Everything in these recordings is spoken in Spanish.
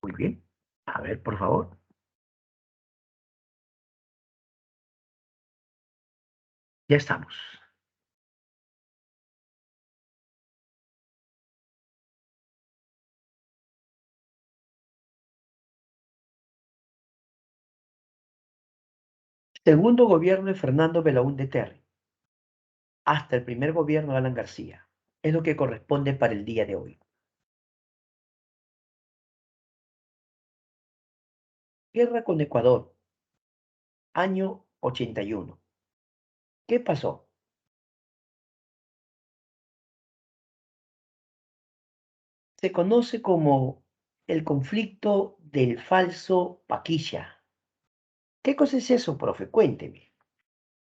Muy bien. A ver, por favor. Ya estamos. Segundo gobierno de Fernando Belaúnde Terry, hasta el primer gobierno de Alan García. Es lo que corresponde para el día de hoy. Guerra con Ecuador, año 81. ¿Qué pasó? Se conoce como el conflicto del falso Paquilla. ¿Qué cosa es eso, profe? Cuénteme.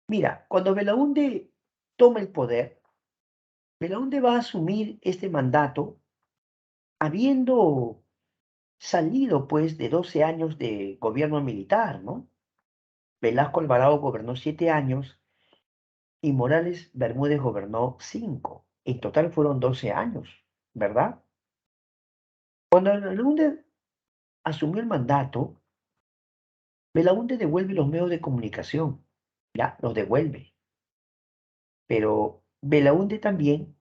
Mira, cuando Belaúnde toma el poder, Belaúnde va a asumir este mandato habiendo salido pues de 12 años de gobierno militar, ¿no? Velasco Alvarado gobernó 7 años y Morales Bermúdez gobernó 5. En total fueron 12 años, ¿verdad? Cuando Belaúnde asumió el mandato, Belaúnde devuelve los medios de comunicación, ya, los devuelve. Pero Belaúnde también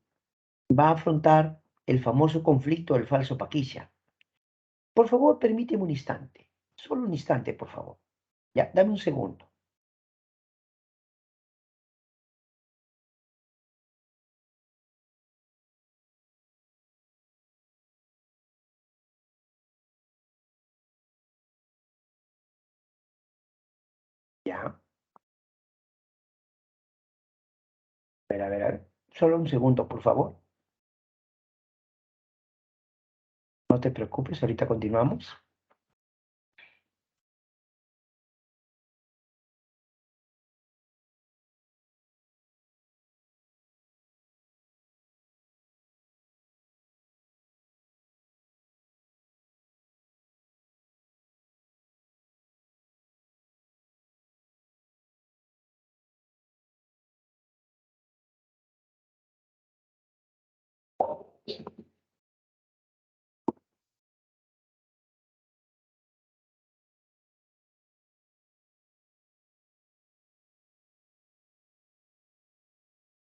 va a afrontar el famoso conflicto del falso Paquilla. Por favor, permíteme un instante, solo un instante, por favor. Ya, dame un segundo. Ya, a ver. Solo un segundo, por favor. No te preocupes, ahorita continuamos.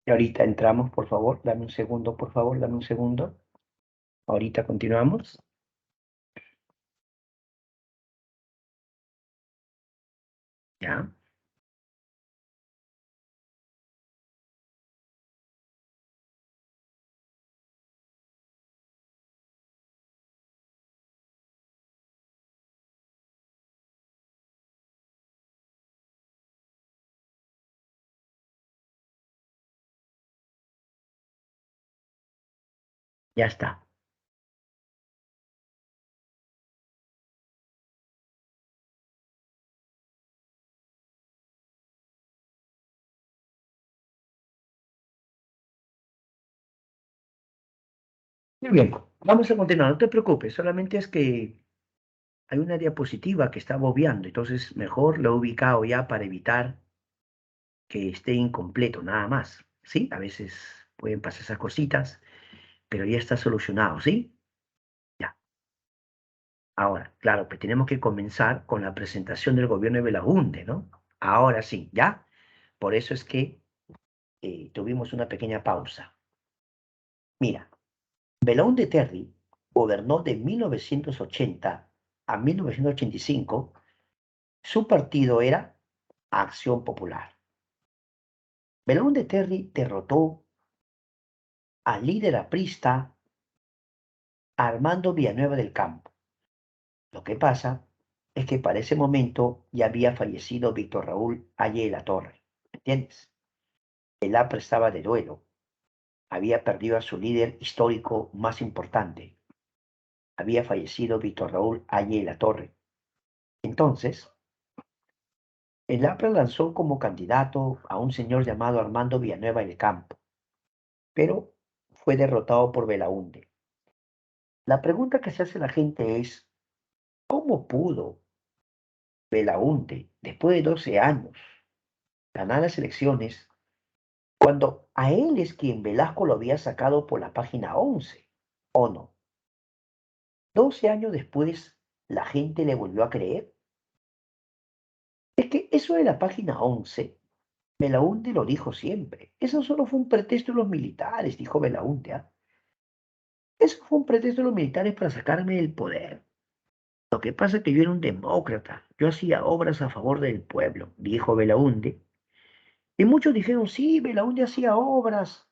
Y ahorita entramos, por favor. Dame un segundo, por favor, dame un segundo. Ahorita continuamos. Ya, ya está. Muy bien, vamos a continuar. No te preocupes, solamente es que hay una diapositiva que está bobeando, entonces mejor lo he ubicado ya para evitar que esté incompleto, nada más. ¿Sí? A veces pueden pasar esas cositas, pero ya está solucionado, ¿sí? Ya. Ahora, claro, pues tenemos que comenzar con la presentación del gobierno de Belaúnde, ¿no? Ahora sí, ¿ya? Por eso es que tuvimos una pequeña pausa. Mira, Belaúnde Terry gobernó de 1980 a 1985. Su partido era Acción Popular. Belaúnde Terry derrotó al líder aprista Armando Villanueva del Campo. Lo que pasa es que para ese momento ya había fallecido Víctor Raúl Aye de la Torre. ¿Entiendes? El APRA estaba de duelo. Había perdido a su líder histórico más importante. Había fallecido Víctor Raúl Aye de la Torre. Entonces, el APRA lanzó como candidato a un señor llamado Armando Villanueva del Campo, pero fue derrotado por Belaúnde. La pregunta que se hace la gente es, ¿cómo pudo Belaúnde, después de 12 años, ganar las elecciones cuando a él es quien Velasco lo había sacado por la página 11? ¿O no? 12 años después, la gente le volvió a creer. Es que eso de la página 11, Belaúnde lo dijo siempre. Eso solo fue un pretexto de los militares, dijo Belaúnde. ¿Ah? Eso fue un pretexto de los militares para sacarme del poder. Lo que pasa es que yo era un demócrata. Yo hacía obras a favor del pueblo, dijo Belaúnde. Y muchos dijeron, sí, Belaúnde hacía obras,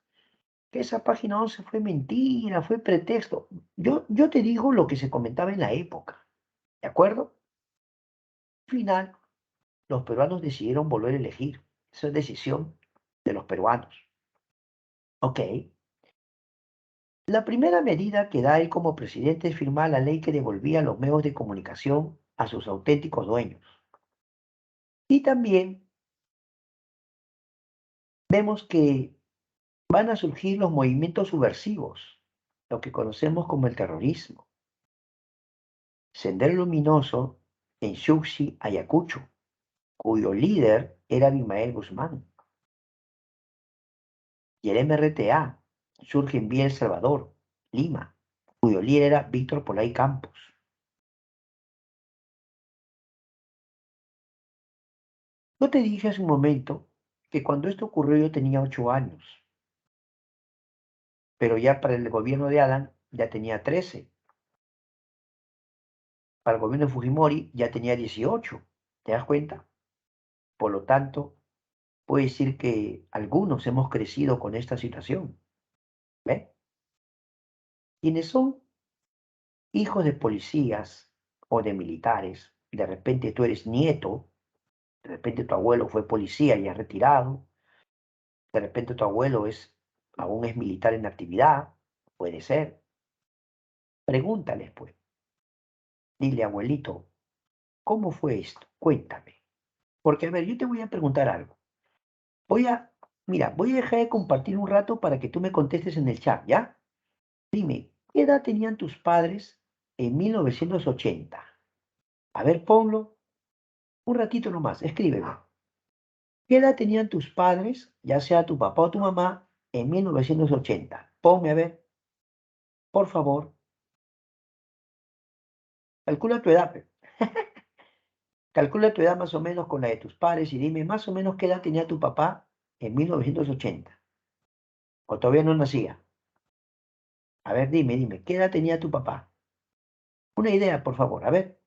que esa página 11 fue mentira, fue pretexto. Yo te digo lo que se comentaba en la época, ¿de acuerdo? Al final, los peruanos decidieron volver a elegir. Esa es decisión de los peruanos. Ok. La primera medida que da él como presidente es firmar la ley que devolvía los medios de comunicación a sus auténticos dueños. Y también vemos que van a surgir los movimientos subversivos, lo que conocemos como el terrorismo. Sendero Luminoso en Xuxi, Ayacucho, cuyo líder era Abimael Guzmán. Y el MRTA surge en Villa El Salvador, Lima, cuyo líder era Víctor Polay Campos. Yo te dije hace un momento que cuando esto ocurrió yo tenía 8 años, pero ya para el gobierno de Adán ya tenía 13. Para el gobierno de Fujimori ya tenía 18. ¿Te das cuenta? Por lo tanto, puedo decir que algunos hemos crecido con esta situación. ¿Ve? Quienes son hijos de policías o de militares, de repente tú eres nieto, de repente tu abuelo fue policía y ha retirado, de repente tu abuelo aún es militar en actividad, puede ser. Pregúntales, pues. Dile, abuelito, ¿cómo fue esto? Cuéntame. Porque, a ver, yo te voy a preguntar algo. Mira, voy a dejar de compartir un rato para que tú me contestes en el chat, ¿ya? Dime, ¿qué edad tenían tus padres en 1980? A ver, ponlo un ratito nomás, escríbeme. ¿Qué edad tenían tus padres, ya sea tu papá o tu mamá, en 1980? Ponme a ver, por favor. Calcula tu edad, calcula tu edad más o menos con la de tus padres y dime más o menos qué edad tenía tu papá en 1980. O todavía no nacía. A ver, dime, ¿qué edad tenía tu papá? Una idea, por favor. A ver,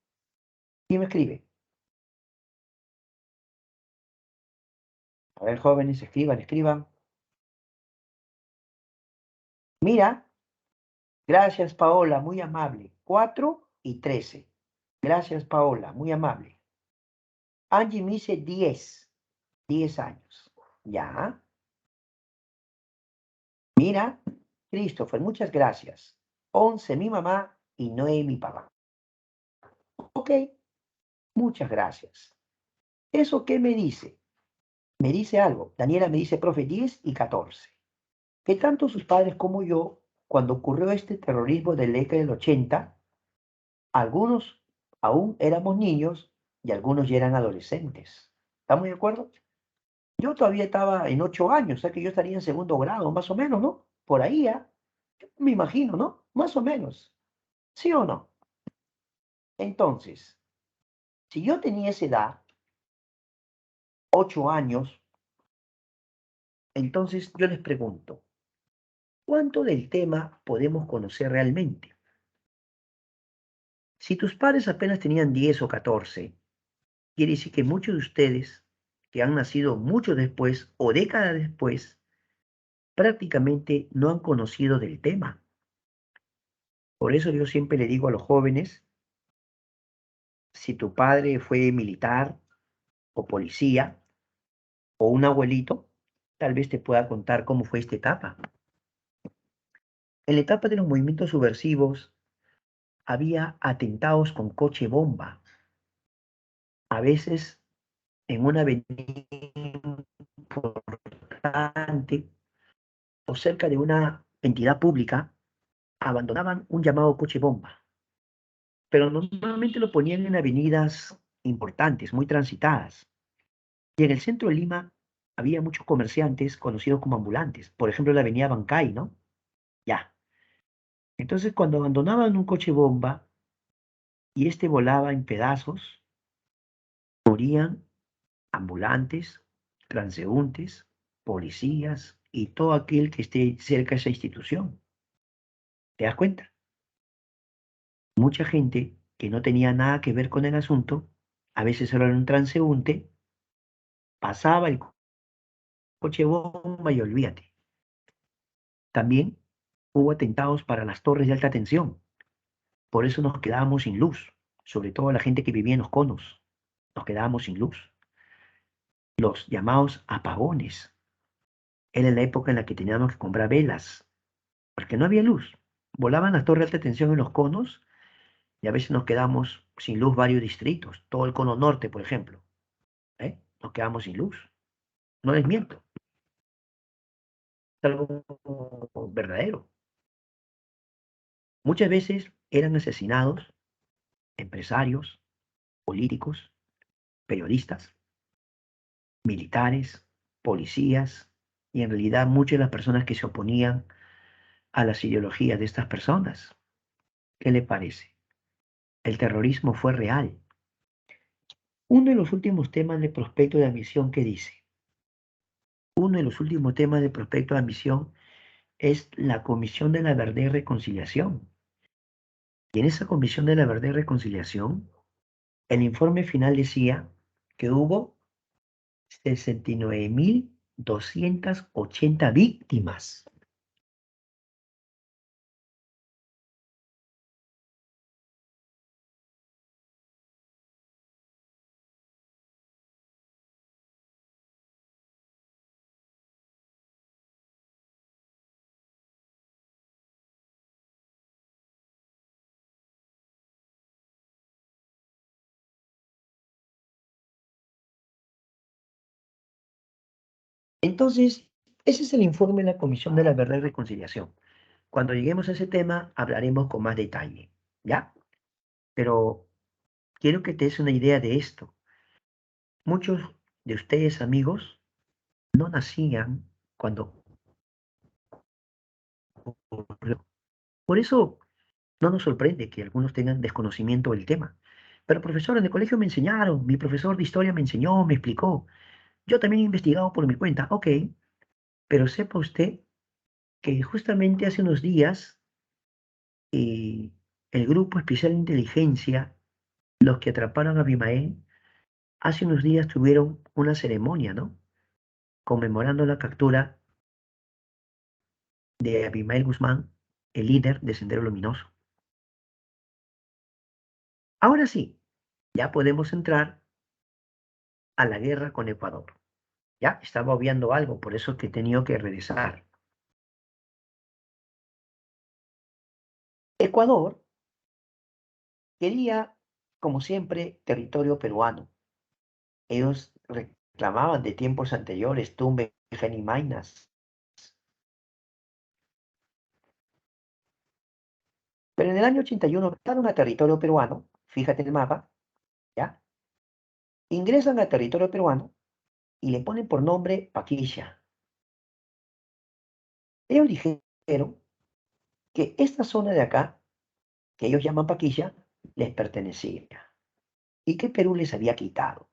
¿quién me escribe? A ver, jóvenes, escriban. Mira, gracias, Paola, muy amable. 4 y 13. Gracias, Paola, muy amable. Angie me dice 10 años. Ya. Mira, Christopher, muchas gracias. 11 mi mamá y 9 mi papá. Ok, muchas gracias. ¿Eso qué me dice? Me dice algo. Daniela me dice, profe, 10 y 14. Que tanto sus padres como yo, cuando ocurrió este terrorismo de la década del 80, algunos aún éramos niños y algunos ya eran adolescentes. ¿Estamos de acuerdo? Yo todavía estaba en 8 años, o sea que yo estaría en segundo grado, más o menos, ¿no? Por ahí, ¿ah? Me imagino, ¿no? Más o menos. ¿Sí o no? Entonces, si yo tenía esa edad, 8 años, entonces yo les pregunto, ¿cuánto del tema podemos conocer realmente? Si tus padres apenas tenían 10 o 14, quiere decir que muchos de ustedes, que han nacido mucho después o décadas después, prácticamente no han conocido del tema. Por eso yo siempre le digo a los jóvenes, si tu padre fue militar o policía o un abuelito, tal vez te pueda contar cómo fue esta etapa. En la etapa de los movimientos subversivos había atentados con coche bomba, a veces en una avenida importante o cerca de una entidad pública, abandonaban un llamado coche bomba, pero normalmente lo ponían en avenidas importantes, muy transitadas. Y en el centro de Lima había muchos comerciantes conocidos como ambulantes, por ejemplo la avenida Bancay, ¿no? Ya. Entonces cuando abandonaban un coche bomba, y este volaba en pedazos, morían ambulantes, transeúntes, policías y todo aquel que esté cerca de esa institución. ¿Te das cuenta? Mucha gente que no tenía nada que ver con el asunto, a veces era un transeúnte, pasaba el coche bomba y olvídate. También hubo atentados para las torres de alta tensión. Por eso nos quedábamos sin luz, sobre todo la gente que vivía en los conos. Nos quedábamos sin luz. Los llamados apagones. Era la época en la que teníamos que comprar velas, porque no había luz. Volaban las torres de alta tensión en los conos y a veces nos quedamos sin luz varios distritos, todo el cono norte, por ejemplo. Nos quedamos sin luz. No les miento, es algo verdadero. Muchas veces eran asesinados empresarios, políticos, periodistas, militares, policías y en realidad muchas de las personas que se oponían a las ideologías de estas personas. ¿Qué le parece? El terrorismo fue real. Uno de los últimos temas del prospecto de admisión que dice, uno de los últimos temas del prospecto de admisión es la Comisión de la Verdad y Reconciliación. Y en esa Comisión de la Verdad y Reconciliación, el informe final decía que hubo 69.280 víctimas. Entonces, ese es el informe de la Comisión de la Verdad y Reconciliación. Cuando lleguemos a ese tema, hablaremos con más detalle, ¿ya? Pero quiero que te des una idea de esto. Muchos de ustedes, amigos, no nacían cuando ocurrió. Por eso no nos sorprende que algunos tengan desconocimiento del tema. Pero profesor, en el colegio me enseñaron, mi profesor de historia me enseñó, me explicó. Yo también he investigado por mi cuenta, ok, pero sepa usted que justamente hace unos días eh, el Grupo Especial de Inteligencia, los que atraparon a Abimael, hace unos días tuvieron una ceremonia, ¿no? Conmemorando la captura de Abimael Guzmán, el líder de Sendero Luminoso. Ahora sí, ya podemos entrar a la guerra con Ecuador. Ya estaba obviando algo, por eso que he tenido que regresar. Ecuador quería, como siempre, territorio peruano. Ellos reclamaban de tiempos anteriores Tumbes, y Maynas. Pero en el año 81 pasaron a territorio peruano, fíjate en el mapa, ¿ya? Ingresan a territorio peruano y le ponen por nombre Paquilla. Ellos dijeron que esta zona de acá, que ellos llaman Paquilla, les pertenecía y que Perú les había quitado.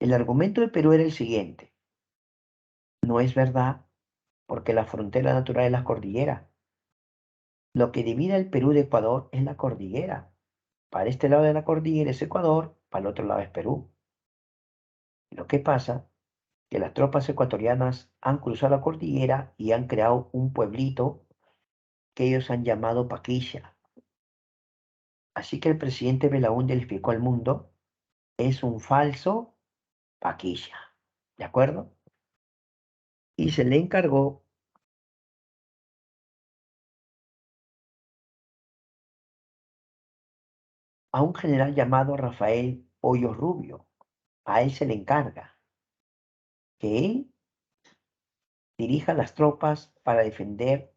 El argumento de Perú era el siguiente: no es verdad, porque la frontera natural es la cordillera. Lo que divide el Perú de Ecuador es la cordillera. Para este lado de la cordillera es Ecuador, para el otro lado es Perú. Lo que pasa que las tropas ecuatorianas han cruzado la cordillera y han creado un pueblito que ellos han llamado Paquilla. Así que el presidente Belaúnde le explicó al mundo, es un falso Paquilla. ¿De acuerdo? Y se le encargó a un general llamado Rafael Hoyos Rubio. A él se le encarga que él dirija las tropas para defender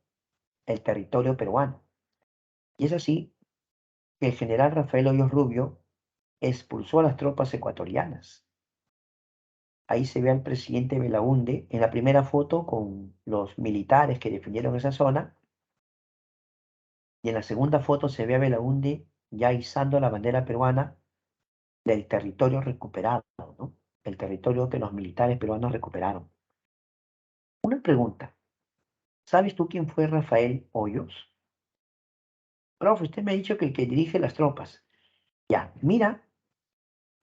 el territorio peruano. Y es así que el general Rafael Hoyos Rubio expulsó a las tropas ecuatorianas. Ahí se ve al presidente Belaúnde en la primera foto con los militares que defendieron esa zona. Y en la segunda foto se ve a Belaúnde ya izando la bandera peruana del territorio recuperado, ¿no? El territorio que los militares peruanos recuperaron. Una pregunta, ¿sabes tú quién fue Rafael Hoyos? Profe, usted me ha dicho que el que dirige las tropas. Ya, mira,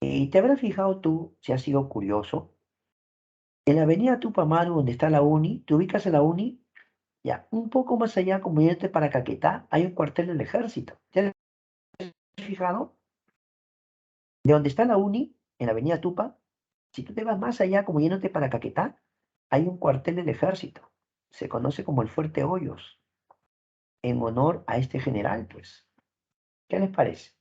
te habrás fijado tú, si has sido curioso, en la avenida Tupamaru, donde está la uni, te ubicas en la uni, ya, un poco más allá, como yéndote para Caquetá, hay un cuartel del ejército. ¿Te has fijado? De donde está la uni, en la avenida Tupa, si tú te vas más allá, como yéndote para Caquetá, hay un cuartel del ejército. Se conoce como el Fuerte Hoyos, en honor a este general, pues. ¿Qué les parece?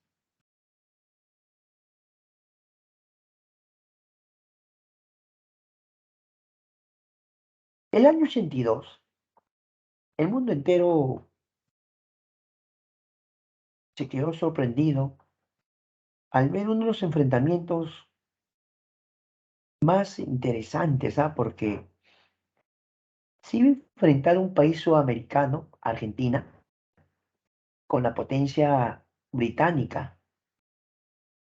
El año 82, el mundo entero se quedó sorprendido al ver uno de los enfrentamientos más interesantes, ¿ah? Porque si iba a enfrentar un país sudamericano, Argentina, con la potencia británica,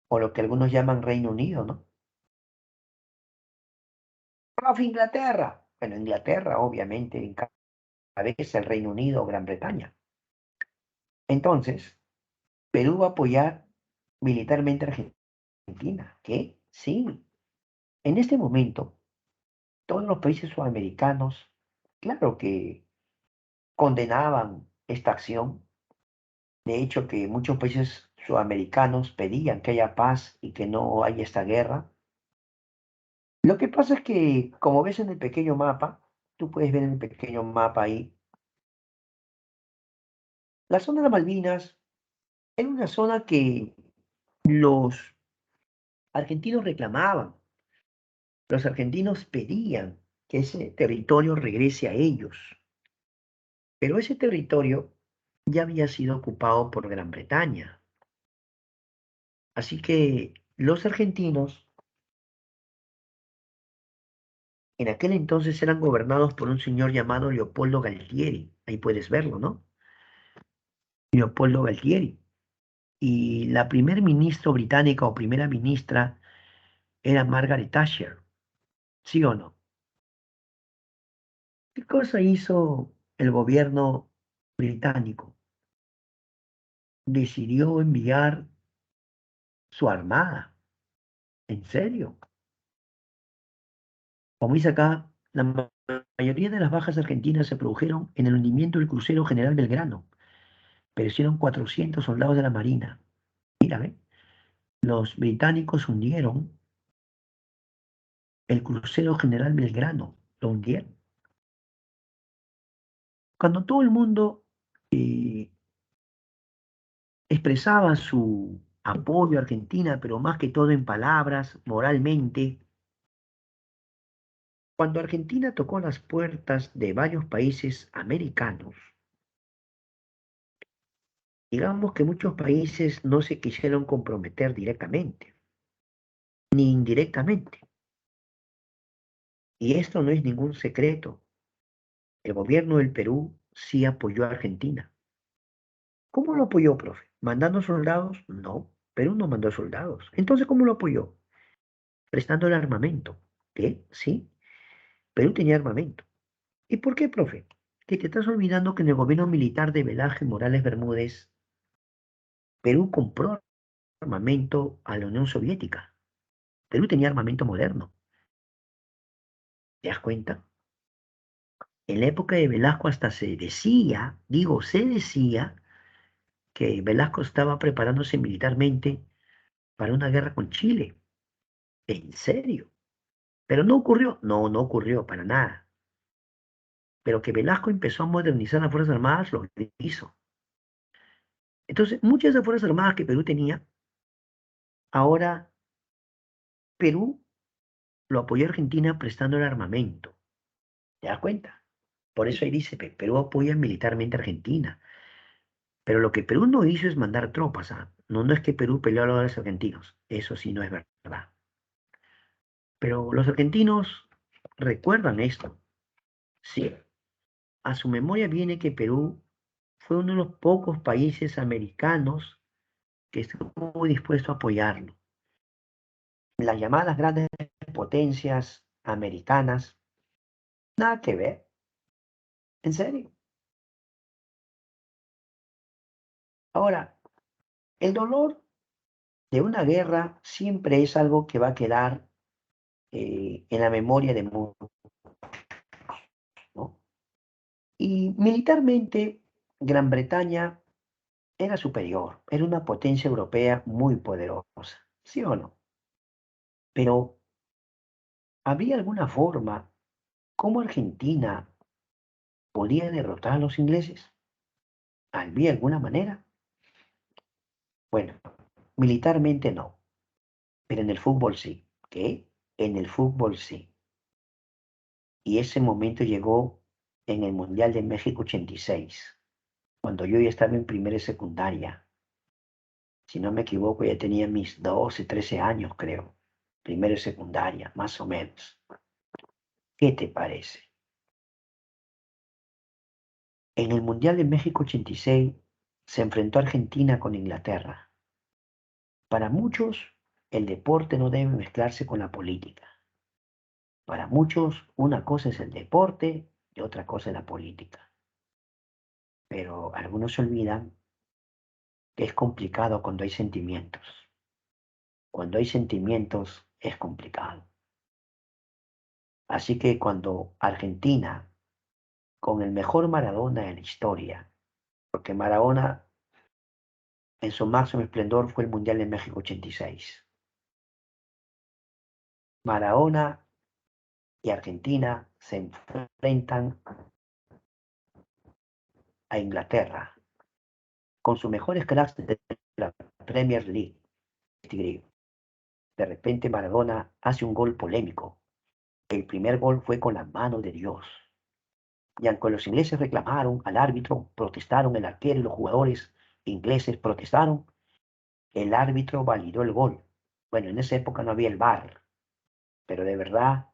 o lo que algunos llaman Reino Unido, ¿no? ¡Profe, Inglaterra! Bueno, Inglaterra, obviamente, encabeza el Reino Unido o Gran Bretaña. Entonces, Perú va a apoyar militarmente a Argentina. ¿Qué? Sí. En este momento, todos los países sudamericanos, claro que condenaban esta acción. De hecho, que muchos países sudamericanos pedían que haya paz y que no haya esta guerra. Lo que pasa es que, como ves en el pequeño mapa, tú puedes ver en el pequeño mapa ahí, la zona de las Malvinas era una zona que los argentinos reclamaban, los argentinos pedían que ese territorio regrese a ellos, pero ese territorio ya había sido ocupado por Gran Bretaña. Así que los argentinos en aquel entonces eran gobernados por un señor llamado Leopoldo Galtieri. Ahí puedes verlo, ¿no? Leopoldo Galtieri. Y la primer ministro británica o primera ministra era Margaret Thatcher. ¿Sí o no? ¿Qué cosa hizo el gobierno británico? Decidió enviar su armada. ¿En serio? Como dice acá, la mayoría de las bajas argentinas se produjeron en el hundimiento del crucero General Belgrano. Perecieron 400 soldados de la Marina. Mira, ¿ve? Los británicos hundieron el crucero General Belgrano. Lo hundieron. Cuando todo el mundo expresaba su apoyo a Argentina, pero más que todo en palabras, moralmente, cuando Argentina tocó las puertas de varios países americanos, digamos que muchos países no se quisieron comprometer directamente, ni indirectamente. Y esto no es ningún secreto. El gobierno del Perú sí apoyó a Argentina. ¿Cómo lo apoyó, profe? ¿Mandando soldados? No, Perú no mandó soldados. Entonces, ¿cómo lo apoyó? Prestando el armamento. ¿Qué? Sí, Perú tenía armamento. ¿Y por qué, profe? Que te estás olvidando que en el gobierno militar de Velázquez Morales Bermúdez, Perú compró armamento a la Unión Soviética. Perú tenía armamento moderno. ¿Te das cuenta? En la época de Velasco hasta se decía, digo, se decía que Velasco estaba preparándose militarmente para una guerra con Chile. ¿En serio? Pero no ocurrió. No, no ocurrió para nada. Pero que Velasco empezó a modernizar las Fuerzas Armadas, lo hizo. Entonces, muchas de las Fuerzas Armadas que Perú tenía, ahora Perú lo apoyó a Argentina prestando el armamento. ¿Te das cuenta? Por eso ahí dice, Perú apoya militarmente a Argentina. Pero lo que Perú no hizo es mandar tropas. ¿Ah? No, no es que Perú peleó a los argentinos. Eso sí no es verdad. Pero los argentinos recuerdan esto. Sí, a su memoria viene que Perú fue uno de los pocos países americanos que estuvo dispuesto a apoyarlo. Las llamadas grandes potencias americanas, nada que ver, en serio. Ahora, el dolor de una guerra siempre es algo que va a quedar en la memoria de muchos, ¿no? Y militarmente, Gran Bretaña era superior, era una potencia europea muy poderosa, ¿sí o no? Pero, ¿habría alguna forma cómo Argentina podía derrotar a los ingleses? ¿Había alguna manera? Bueno, militarmente no, pero en el fútbol sí. ¿Qué? En el fútbol sí. Y ese momento llegó en el Mundial de México 86, cuando yo ya estaba en primera y secundaria. Si no me equivoco, ya tenía mis 12, 13 años, creo. Primero y secundaria, más o menos. ¿Qué te parece? En el Mundial de México 86 se enfrentó Argentina con Inglaterra. Para muchos, el deporte no debe mezclarse con la política. Para muchos, una cosa es el deporte y otra cosa es la política. Pero algunos se olvidan que es complicado cuando hay sentimientos. Cuando hay sentimientos es complicado. Así que cuando Argentina, con el mejor Maradona de la historia, porque Maradona en su máximo esplendor fue el Mundial de México 86. Maradona y Argentina se enfrentan a Inglaterra con sus mejores cracks de la Premier League. De repente Maradona hace un gol polémico. El primer gol fue con la mano de Dios. Y aunque los ingleses reclamaron al árbitro, protestaron el arquero y los jugadores ingleses protestaron, el árbitro validó el gol. Bueno, en esa época no había el VAR, pero de verdad,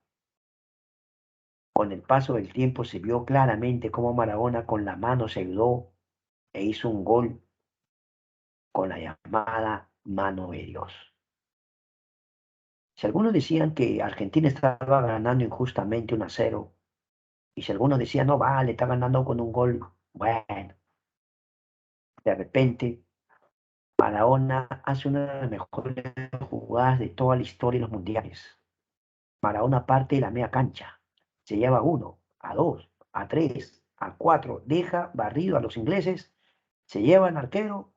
con el paso del tiempo se vio claramente cómo Maradona con la mano se ayudó e hizo un gol con la llamada mano de Dios. Si algunos decían que Argentina estaba ganando injustamente 1-0, y si algunos decían, no vale, está ganando con un gol, bueno, de repente Maradona hace una de las mejores jugadas de toda la historia de los mundiales. Maradona parte de la media cancha, se lleva a 1, a 2, a 3, a 4, deja barrido a los ingleses, se lleva al arquero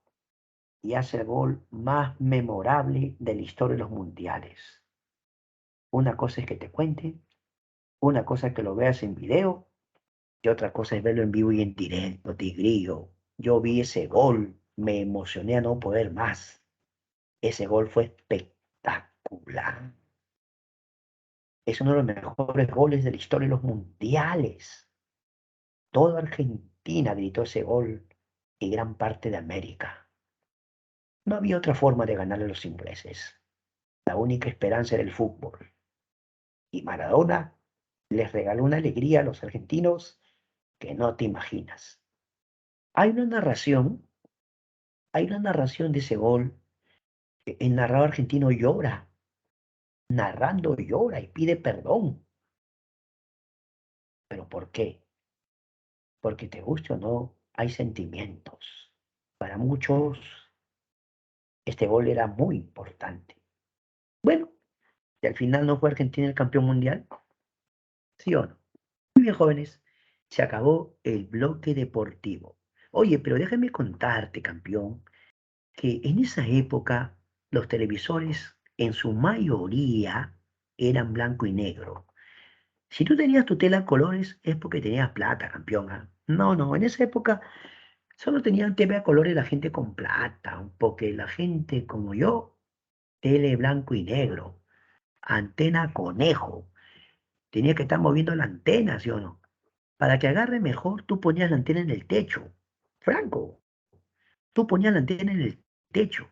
y hace el gol más memorable de la historia de los mundiales. Una cosa es que te cuente, una cosa es que lo veas en video y otra cosa es verlo en vivo y en directo, Tigrillo. Yo vi ese gol, me emocioné a no poder más. Ese gol fue espectacular. Es uno de los mejores goles de la historia de los mundiales. Toda Argentina gritó ese gol y gran parte de América. No había otra forma de ganarle a los ingleses. La única esperanza era el fútbol. Y Maradona les regaló una alegría a los argentinos que no te imaginas. Hay una narración, hay una narración de ese gol que el narrador argentino llora, narrando llora y pide perdón. ¿Pero por qué? Porque te guste o no, hay sentimientos. Para muchos, este gol era muy importante. Bueno, y al final no fue Argentina el campeón mundial, ¿sí o no? Muy bien, jóvenes, se acabó el bloque deportivo. Oye, pero déjame contarte, campeón, que en esa época los televisores en su mayoría eran blanco y negro. Si tú tenías tu tela a colores es porque tenías plata, campeón. ¿Ah? No, no, en esa época solo tenían TV a colores la gente con plata, porque la gente como yo, tele blanco y negro, antena conejo, tenía que estar moviendo la antena, ¿sí o no? Para que agarre mejor, tú ponías la antena en el techo. Franco, tú ponías la antena en el techo.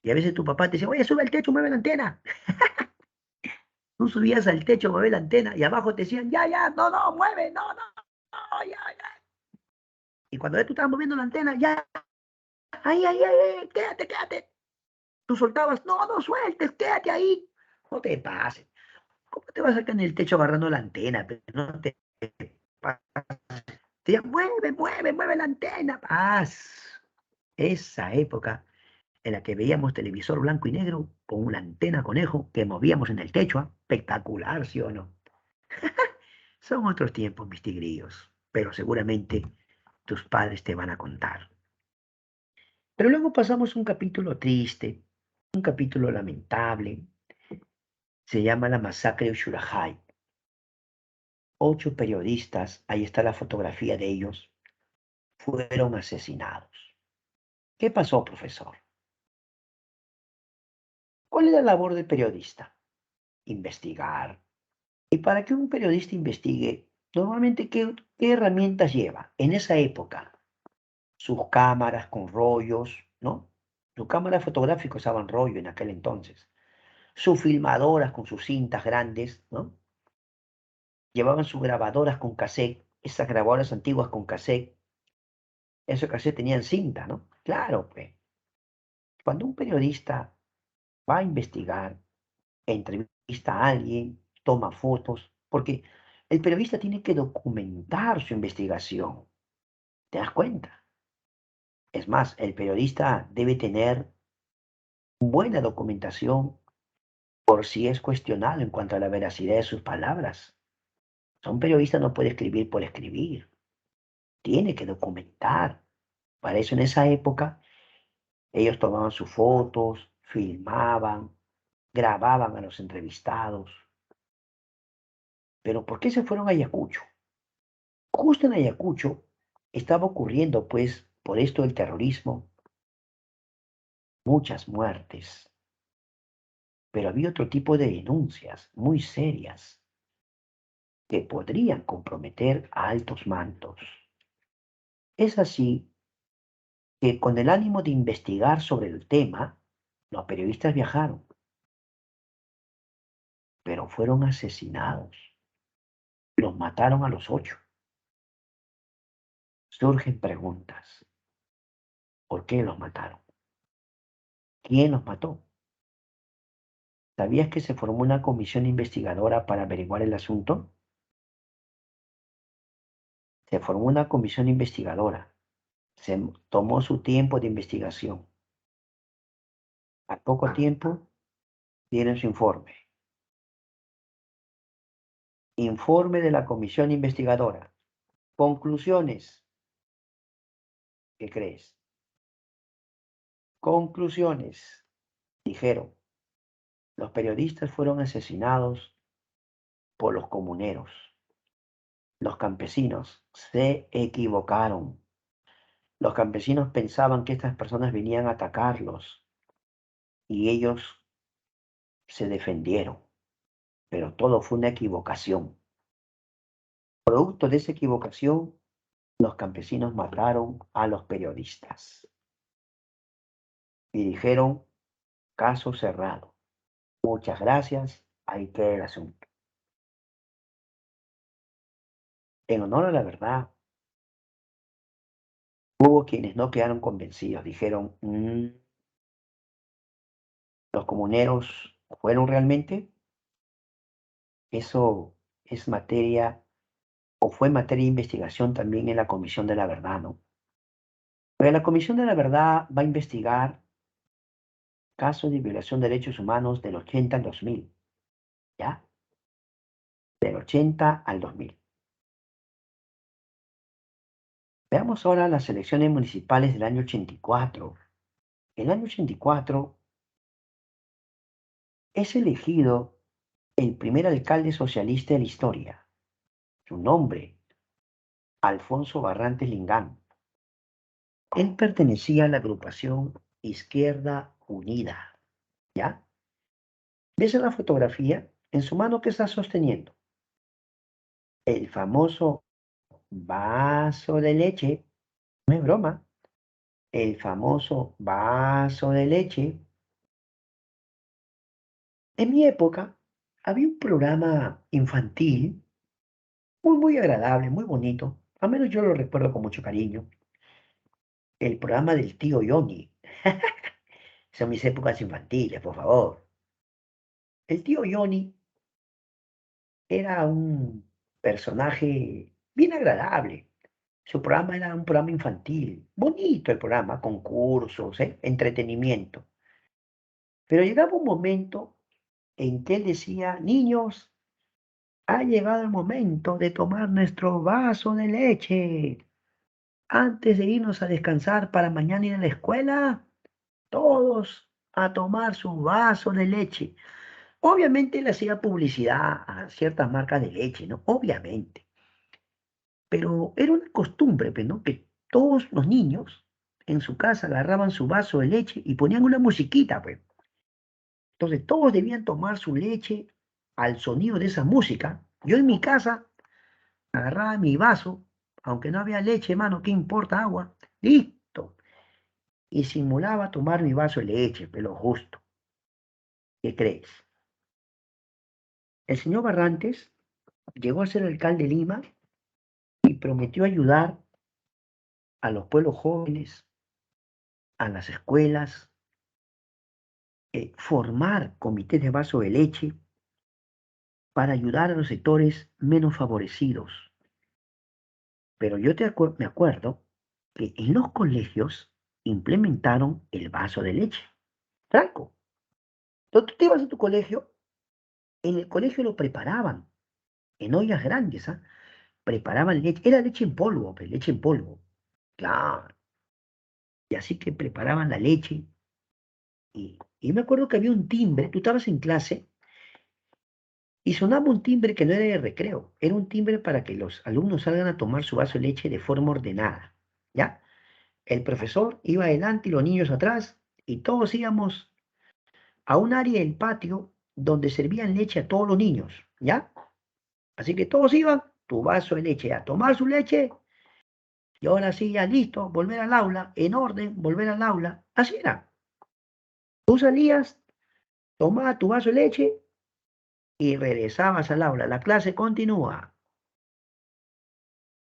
Y a veces tu papá te decía, oye, sube al techo, mueve la antena. Tú subías al techo, mueve la antena, y abajo te decían, ya, ya, no, no, mueve, no, no, no, ya, ya. Y cuando tú estabas moviendo la antena, ya, ¡Ay, ay, ay, ay! ¡Quédate, quédate! Tú soltabas, no, no sueltes, quédate ahí. No te pases. ¿Cómo te vas acá en el techo agarrando la antena? Pero no te pases. Te decían, mueve, mueve, mueve la antena. Paz. Esa época en la que veíamos televisor blanco y negro con una antena conejo que movíamos en el techo. ¿Ah? Espectacular, ¿sí o no? Son otros tiempos, mis tigrillos, pero seguramente tus padres te van a contar. Pero luego pasamos un capítulo triste, un capítulo lamentable. Se llama la masacre de Shurahai. 8 periodistas, ahí está la fotografía de ellos, fueron asesinados. ¿Qué pasó, profesor? ¿Cuál es la labor del periodista? Investigar. Y para que un periodista investigue, normalmente, ¿qué herramientas lleva? En esa época, sus cámaras con rollos, ¿no? Sus cámaras fotográficas usaban rollo en aquel entonces. Sus filmadoras con sus cintas grandes, ¿no? Llevaban sus grabadoras con cassette, esas grabadoras antiguas con cassette. Esos cassettes tenían cinta, ¿no? Claro, pues. Cuando un periodista va a investigar, entrevista a alguien, toma fotos, porque el periodista tiene que documentar su investigación. ¿Te das cuenta? Es más, el periodista debe tener buena documentación por si es cuestionado en cuanto a la veracidad de sus palabras. Un periodista no puede escribir por escribir, tiene que documentar. Para eso en esa época ellos tomaban sus fotos, filmaban, grababan a los entrevistados. Pero ¿por qué se fueron a Ayacucho? Justo en Ayacucho estaba ocurriendo, pues, por esto el terrorismo, muchas muertes, pero había otro tipo de denuncias muy serias que podrían comprometer a altos mandos. Es así que con el ánimo de investigar sobre el tema, los periodistas viajaron, pero fueron asesinados. Los mataron a los 8. Surgen preguntas. ¿Por qué los mataron? ¿Quién los mató? ¿Sabías que se formó una comisión investigadora para averiguar el asunto? Se formó una comisión investigadora. Se tomó su tiempo de investigación. Al poco tiempo dieron su informe. Informe de la comisión investigadora. Conclusiones. ¿Qué crees? Conclusiones. Dijeron, los periodistas fueron asesinados por los comuneros. Los campesinos se equivocaron. Los campesinos pensaban que estas personas venían a atacarlos y ellos se defendieron, pero todo fue una equivocación. Producto de esa equivocación, los campesinos mataron a los periodistas y dijeron, caso cerrado. Muchas gracias, ahí queda el asunto. En honor a la verdad, hubo quienes no quedaron convencidos, dijeron, ¿los comuneros fueron realmente? Eso es materia o fue materia de investigación también en la Comisión de la Verdad, ¿no? Pero la Comisión de la Verdad va a investigar casos de violación de derechos humanos del 80 al 2000, ¿ya? Del 80 al 2000. Veamos ahora las elecciones municipales del año 84. En el año 84 es elegido el primer alcalde socialista de la historia. Su nombre, Alfonso Barrantes Lingán. Él pertenecía a la agrupación Izquierda Unida, ¿ya? ¿Ves en la fotografía? En su mano, ¿qué está sosteniendo? El famoso vaso de leche. No es broma. El famoso vaso de leche. En mi época había un programa infantil muy, muy agradable, muy bonito. Al menos yo lo recuerdo con mucho cariño. El programa del tío Johnny. Son mis épocas infantiles, por favor. El tío Johnny era un personaje bien agradable. Su programa era un programa infantil. Bonito el programa, concursos, entretenimiento. Pero llegaba un momento en que él decía, niños, ha llegado el momento de tomar nuestro vaso de leche. Antes de irnos a descansar para mañana ir a la escuela, todos a tomar su vaso de leche. Obviamente le hacía publicidad a ciertas marcas de leche, ¿no? Obviamente. Pero era una costumbre, pues, ¿no? Que todos los niños en su casa agarraban su vaso de leche y ponían una musiquita, pues. Entonces todos debían tomar su leche al sonido de esa música. Yo en mi casa agarraba mi vaso, aunque no había leche, hermano, ¿qué importa agua? Listo. Y simulaba tomar mi vaso de leche, pero justo. ¿Qué crees? El señor Barrantes llegó a ser alcalde de Lima y prometió ayudar a los pueblos jóvenes, a las escuelas, formar comités de vaso de leche para ayudar a los sectores menos favorecidos. Pero yo me acuerdo que en los colegios implementaron el vaso de leche. Franco, entonces tú te ibas a tu colegio, en el colegio lo preparaban en ollas grandes, ¿ah? Preparaban leche, era leche en polvo, pues, leche en polvo. Claro. Y así que preparaban la leche. Y me acuerdo que había un timbre, tú estabas en clase y sonaba un timbre que no era de recreo, era un timbre para que los alumnos salgan a tomar su vaso de leche de forma ordenada, ¿ya? El profesor iba adelante y los niños atrás y todos íbamos a un área del patio donde servían leche a todos los niños, ¿ya? Así que todos iban, tu vaso de leche, a tomar su leche y ahora sí, ya listo, volver al aula, en orden, volver al aula. Así era. Tú salías, tomabas tu vaso de leche y regresabas al aula. La clase continúa.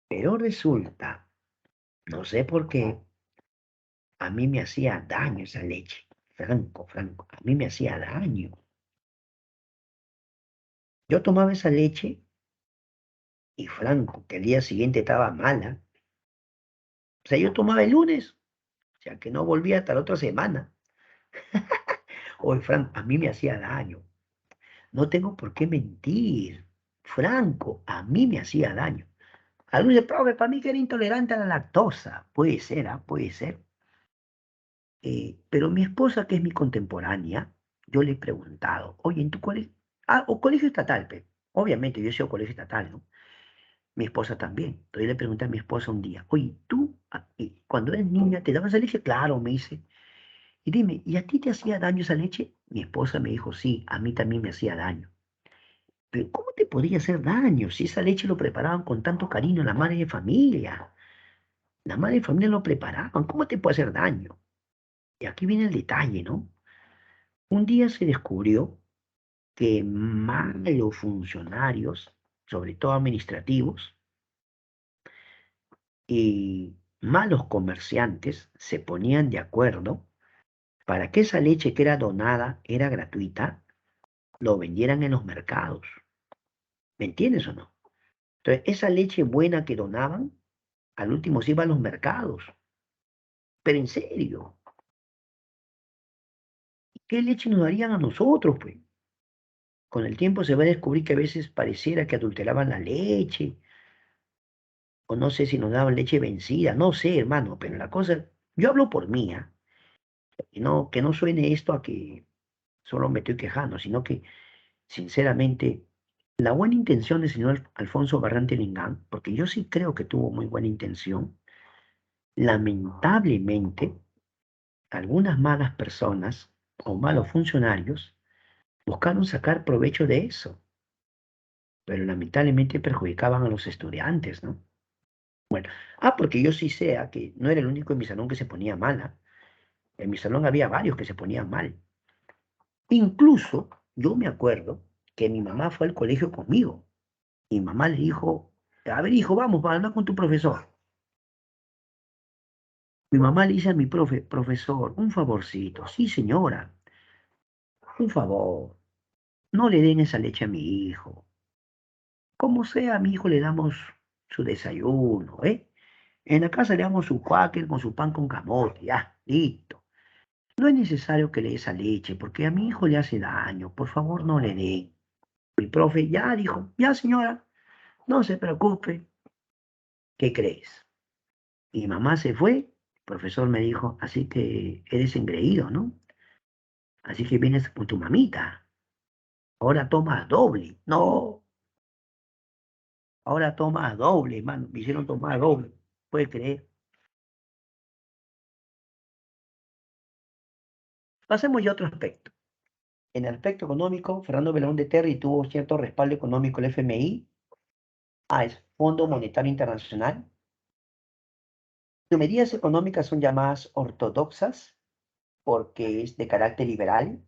Pero resulta, no sé por qué, a mí me hacía daño esa leche. Franco, Franco, a mí me hacía daño. Yo tomaba esa leche y Franco, que el día siguiente estaba mala. O sea, yo tomaba el lunes, o sea, que no volvía hasta la otra semana. Oye, Franco, a mí me hacía daño. No tengo por qué mentir. Franco, a mí me hacía daño. Algunos dicen, profe, para mí que era intolerante a la lactosa. Puede ser, ¿ah? Puede ser. Pero mi esposa, que es mi contemporánea, yo le he preguntado, oye, ¿en tu colegio? Ah, o colegio estatal, obviamente, yo he sido colegio estatal, ¿no? Mi esposa también. Entonces yo le pregunté a mi esposa un día, oye, tú, cuando eres niña, ¿te daban esa leche? Claro, me dice. Y dime, ¿y a ti te hacía daño esa leche? Mi esposa me dijo, sí, a mí también me hacía daño. Pero ¿cómo te podría hacer daño si esa leche lo preparaban con tanto cariño la madre de familia? La madre de familia lo preparaban, ¿cómo te puede hacer daño? Y aquí viene el detalle, ¿no? Un día se descubrió que malos funcionarios, sobre todo administrativos, y malos comerciantes se ponían de acuerdo para que esa leche que era donada, era gratuita, lo vendieran en los mercados. ¿Me entiendes o no? Entonces, esa leche buena que donaban, al último se iba a los mercados. Pero en serio, ¿qué leche nos darían a nosotros, pues? Con el tiempo se va a descubrir que a veces pareciera que adulteraban la leche, o no sé si nos daban leche vencida, no sé, hermano, pero la cosa, yo hablo por mí, ¿ah? Que no suene esto a que solo me estoy quejando, sino que, sinceramente, la buena intención del señor Alfonso Barrante Lingán, porque yo sí creo que tuvo muy buena intención, lamentablemente, algunas malas personas o malos funcionarios buscaron sacar provecho de eso, pero lamentablemente perjudicaban a los estudiantes, ¿no? Porque yo sí sé que no era el único en mi salón que se ponía mala. En mi salón había varios que se ponían mal. Incluso yo me acuerdo que mi mamá fue al colegio conmigo. Y mi mamá le dijo, a ver hijo, vamos, para hablar con tu profesor. Mi mamá le dice a mi profesor, un favorcito. Sí, señora, un favor. No le den esa leche a mi hijo. Como sea, a mi hijo le damos su desayuno, ¿eh? En la casa le damos su cuáquer con su pan con camote, ya, listo. No es necesario que le dé esa leche, porque a mi hijo le hace daño. Por favor, no le den. Mi profe ya dijo, ya señora, no se preocupe. ¿Qué crees? Mi mamá se fue, el profesor me dijo, así que eres engreído, ¿no? Así que vienes con tu mamita. Ahora tomas doble. No, ahora tomas doble, mano. Me hicieron tomar doble. ¿Puedes creer? Pasemos ya a otro aspecto. En el aspecto económico, Fernando Belaúnde Terry tuvo cierto respaldo económico del FMI, es Fondo Monetario Internacional. Sus medidas económicas son llamadas ortodoxas porque es de carácter liberal.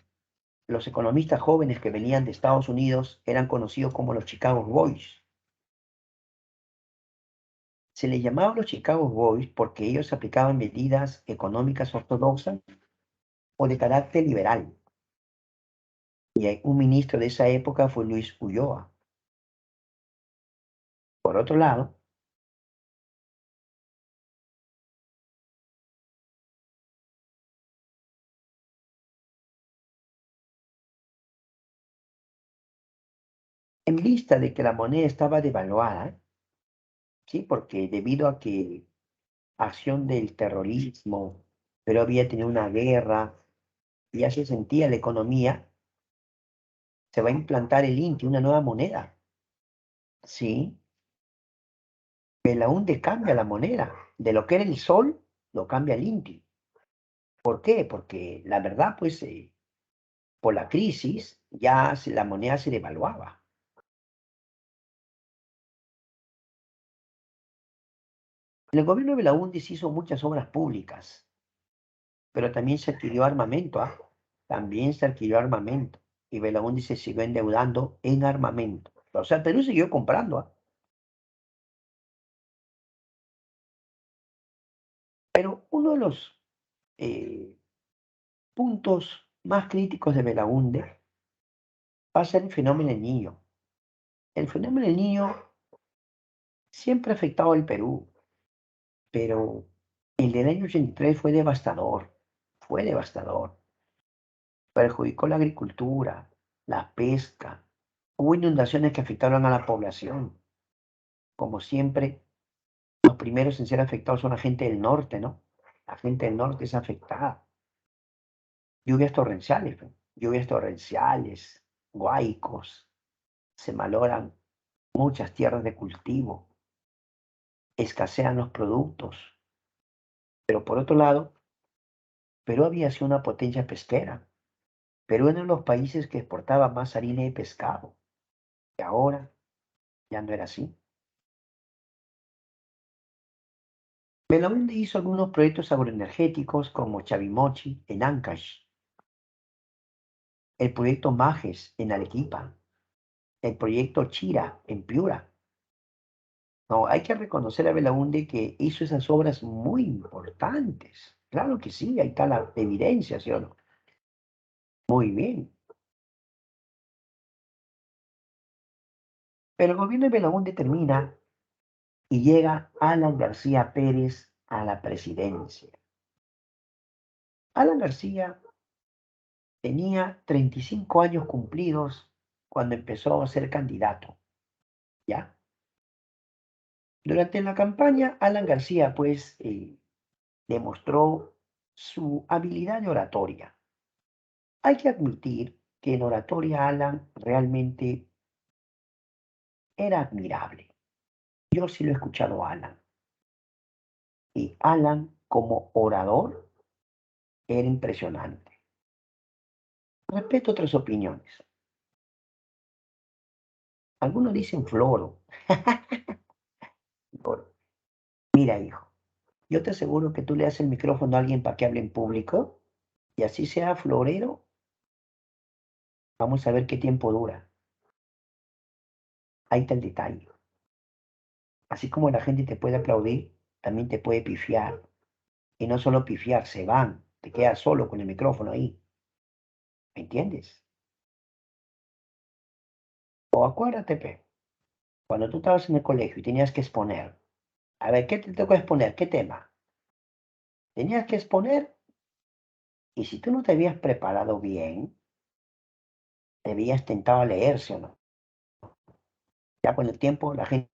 Los economistas jóvenes que venían de Estados Unidos eran conocidos como los Chicago Boys. Se les llamaba los Chicago Boys porque ellos aplicaban medidas económicas ortodoxas o de carácter liberal. Y un ministro de esa época fue Luis Ulloa. Por otro lado, en vista de que la moneda estaba devaluada, ¿sí? Porque debido a que acción del terrorismo, pero había tenido una guerra, y ya se sentía la economía, se va a implantar el INTI, una nueva moneda, ¿sí? Belaúnde cambia la moneda, de lo que era el sol, lo cambia el INTI. ¿Por qué? Porque la verdad, pues, por la crisis, la moneda se devaluaba. El gobierno de Belaúnde se hizo muchas obras públicas, pero también se adquirió armamento, ¿ah? También se adquirió armamento. Y Belaúnde se siguió endeudando en armamento. O sea, Perú siguió comprando, ¿ah? Pero uno de los eh, puntos más críticos de Belaúnde va a ser el fenómeno del niño. El fenómeno del niño siempre ha afectado al Perú, pero el del año 83 fue devastador, fue devastador. Perjudicó la agricultura, la pesca, hubo inundaciones que afectaron a la población. Como siempre, los primeros en ser afectados son la gente del norte, ¿no? La gente del norte es afectada. Lluvias torrenciales, ¿no? Lluvias torrenciales, huaicos, se malogran muchas tierras de cultivo, escasean los productos. Pero por otro lado, Perú había sido una potencia pesquera. Perú era uno de los países que exportaba más harina y pescado. Y ahora ya no era así. Belaúnde hizo algunos proyectos agroenergéticos como Chavimochi en Ancash, el proyecto Majes en Arequipa, el proyecto Chira en Piura. No, hay que reconocer a Belaúnde que hizo esas obras muy importantes. Claro que sí, ahí está la evidencia, ¿sí o no? Muy bien. Pero el gobierno de Belaúnde termina y llega Alan García Pérez a la presidencia. Alan García tenía 35 años cumplidos cuando empezó a ser candidato, ¿ya? Durante la campaña, Alan García, pues, demostró su habilidad de oratoria. Hay que admitir que en oratoria Alan realmente era admirable. Yo sí lo he escuchado a Alan. Y Alan, como orador, era impresionante. Respeto otras opiniones. Algunos dicen floro. Floro. Mira, hijo, yo te aseguro que tú le das el micrófono a alguien para que hable en público y así sea florero, vamos a ver qué tiempo dura. Ahí está el detalle. Así como la gente te puede aplaudir, también te puede pifiar. Y no solo pifiar, se van. Te quedas solo con el micrófono ahí. ¿Me entiendes? O acuérdate, cuando tú estabas en el colegio y tenías que exponer. A ver, ¿qué te tocó exponer? ¿Qué tema? Tenías que exponer y si tú no te habías preparado bien, te habías tentado a leerse o no. Ya con el tiempo la gente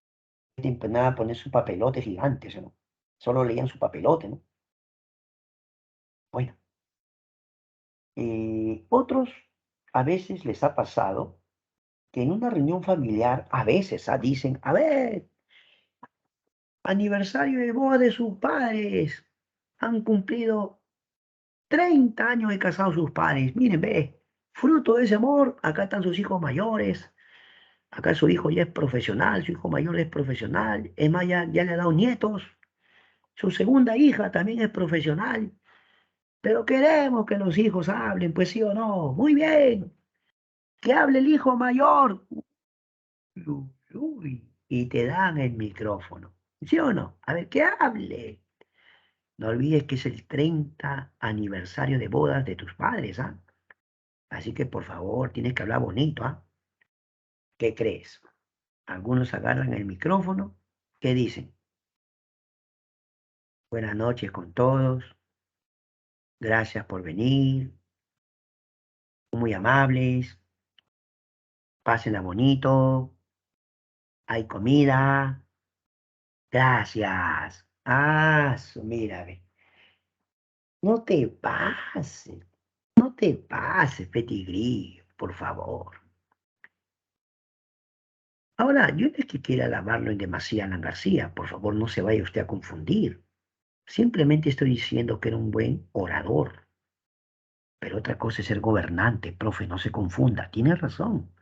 empezaba a poner su papelote gigante, ¿sí o no? Solo leían su papelote, ¿no? Bueno, otros a veces les ha pasado que en una reunión familiar, a veces dicen, a ver, aniversario de boda de sus padres, han cumplido 30 años de casados sus padres, miren, ve, fruto de ese amor, acá están sus hijos mayores, acá su hijo ya es profesional, su hijo mayor es profesional, es más, ya le ha dado nietos, su segunda hija también es profesional, pero queremos que los hijos hablen, pues sí o no, muy bien, que hable el hijo mayor. Uy, y te dan el micrófono. ¿Sí o no? A ver, que hable. No olvides que es el 30 aniversario de bodas de tus padres, ¿ah? Así que por favor, tienes que hablar bonito, ¿ah? ¿Qué crees? Algunos agarran el micrófono. ¿Qué dicen? Buenas noches con todos. Gracias por venir. Muy amables. Pásenla bonito. Hay comida. Gracias. Mira, ve. No te pases. No te pases, Petigrí, por favor. Ahora, yo no es que quiera alabarlo en demasía a Alan García, por favor, no se vaya usted a confundir. Simplemente estoy diciendo que era un buen orador. Pero otra cosa es ser gobernante, profe, no se confunda. Tiene razón.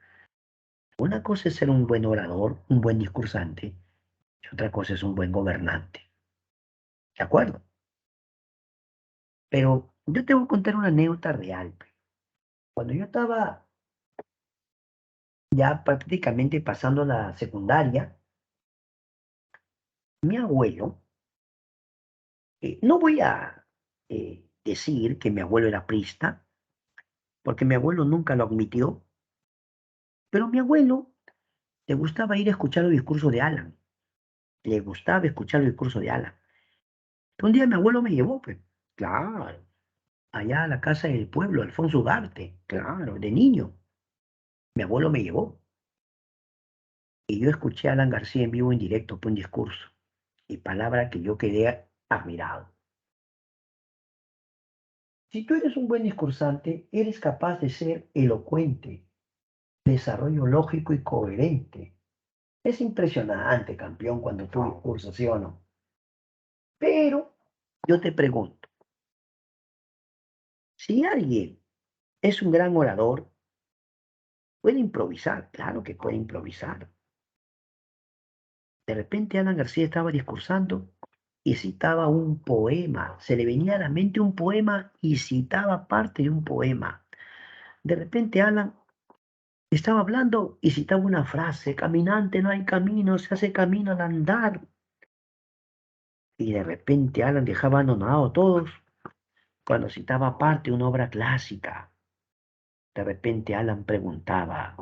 Una cosa es ser un buen orador, un buen discursante, y otra cosa es un buen gobernante. ¿De acuerdo? Pero yo te voy a contar una anécdota real. Cuando yo estaba ya prácticamente pasando la secundaria, mi abuelo, no voy a decir que mi abuelo era prista, porque mi abuelo nunca lo admitió, pero mi abuelo le gustaba ir a escuchar el discurso de Alan. Le gustaba escuchar el discurso de Alan. Un día mi abuelo me llevó, pues, claro, allá a la casa del pueblo, Alfonso Ugarte, claro, de niño. Mi abuelo me llevó y yo escuché a Alan García en vivo, en directo, por un discurso y palabra que yo quedé admirado. Si tú eres un buen discursante, eres capaz de ser elocuente, desarrollo lógico y coherente. Es impresionante, campeón, cuando tú discursas, ¿sí o no? Pero yo te pregunto, si alguien es un gran orador, puede improvisar, claro que puede improvisar. De repente Alan García estaba discursando y citaba un poema, se le venía a la mente un poema y citaba parte de un poema. De repente Alan estaba hablando y citaba una frase, caminante no hay camino, se hace camino al andar. Y de repente Alan dejaba anonadado a todos cuando citaba parte de una obra clásica. De repente Alan preguntaba,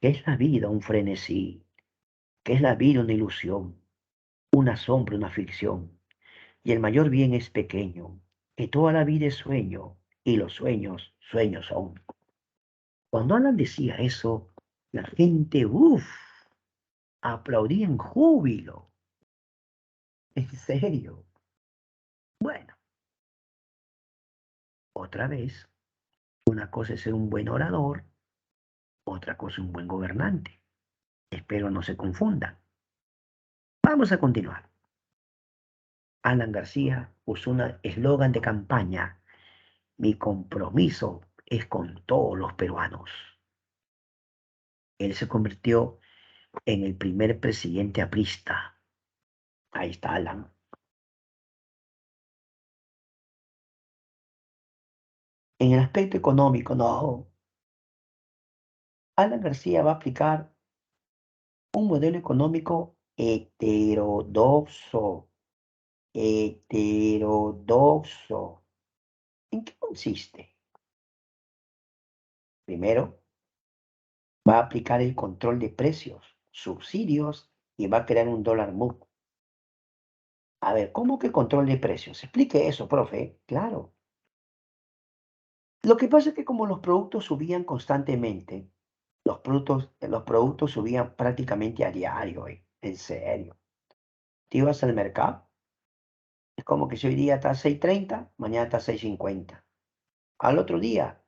¿qué es la vida? Un frenesí. ¿Qué es la vida? Una ilusión, una sombra, una ficción. Y el mayor bien es pequeño, que toda la vida es sueño, y los sueños, sueños son. Cuando Alan decía eso, la gente, uff, aplaudía en júbilo. En serio. Bueno, otra vez, una cosa es ser un buen orador, otra cosa es un buen gobernante. Espero no se confundan. Vamos a continuar. Alan García usó un eslogan de campaña: mi compromiso es con todos los peruanos. Él se convirtió en el primer presidente aprista. Ahí está Alan. En el aspecto económico, no. Alan García va a aplicar un modelo económico heterodoxo. heterodoxo. ¿En qué consiste? Primero, va a aplicar el control de precios, subsidios y va a crear un dólar MUC. A ver, ¿cómo que control de precios? Explique eso, profe. Claro. Lo que pasa es que como los productos subían constantemente, los productos subían prácticamente a diario, en serio. Te ibas al mercado, es como que si hoy día está a 6.30, mañana está a 6.50. Al otro día,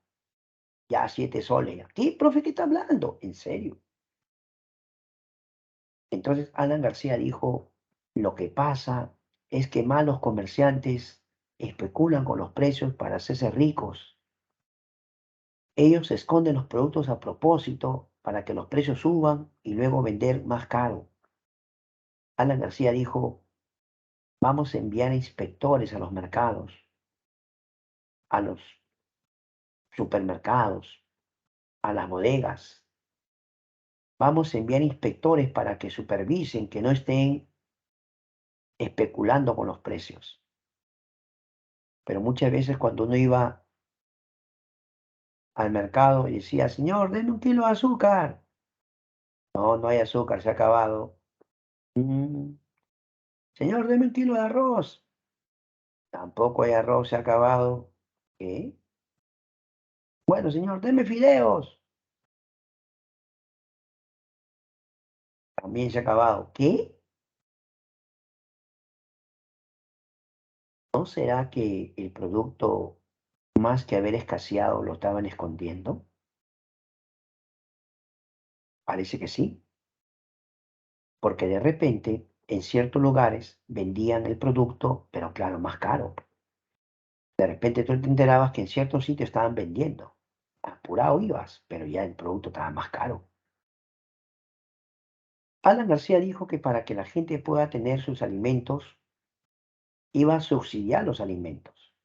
ya a 7 soles. ¿Qué, profe, qué está hablando? En serio. Entonces Alan García dijo, lo que pasa es que malos comerciantes especulan con los precios para hacerse ricos. Ellos esconden los productos a propósito para que los precios suban y luego vender más caro. Alan García dijo, vamos a enviar inspectores a los mercados, a los supermercados, a las bodegas. Vamos a enviar inspectores para que supervisen que no estén especulando con los precios. Pero muchas veces cuando uno iba al mercado y decía, señor, denme un kilo de azúcar. No, no hay azúcar, se ha acabado. "Mm, señor, deme un kilo de arroz. Tampoco hay arroz, se ha acabado. ¿Qué? Bueno, señor, deme fideos. También se ha acabado. ¿Qué? ¿No será que el producto, más que haber escaseado, lo estaban escondiendo? Parece que sí, porque de repente en ciertos lugares vendían el producto, pero claro, más caro. De repente tú te enterabas que en ciertos sitios estaban vendiendo. Apurado ibas, pero ya el producto estaba más caro. Alan García dijo que para que la gente pueda tener sus alimentos, iba a subsidiar los alimentos.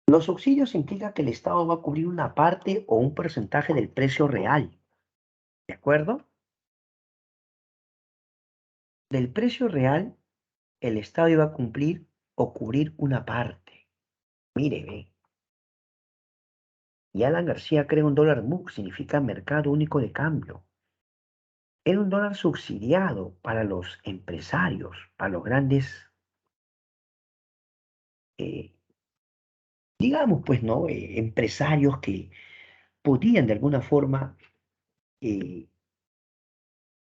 Los subsidios implican que el Estado va a cubrir una parte o un porcentaje del precio real. ¿De acuerdo? Del precio real, el Estado iba a cumplir o cubrir una parte. Mire, ve. Y Alan García crea un dólar MUC, significa Mercado Único de Cambio. Era un dólar subsidiado para los empresarios, para los grandes, eh, digamos, pues, ¿no? Empresarios que podían de alguna forma eh,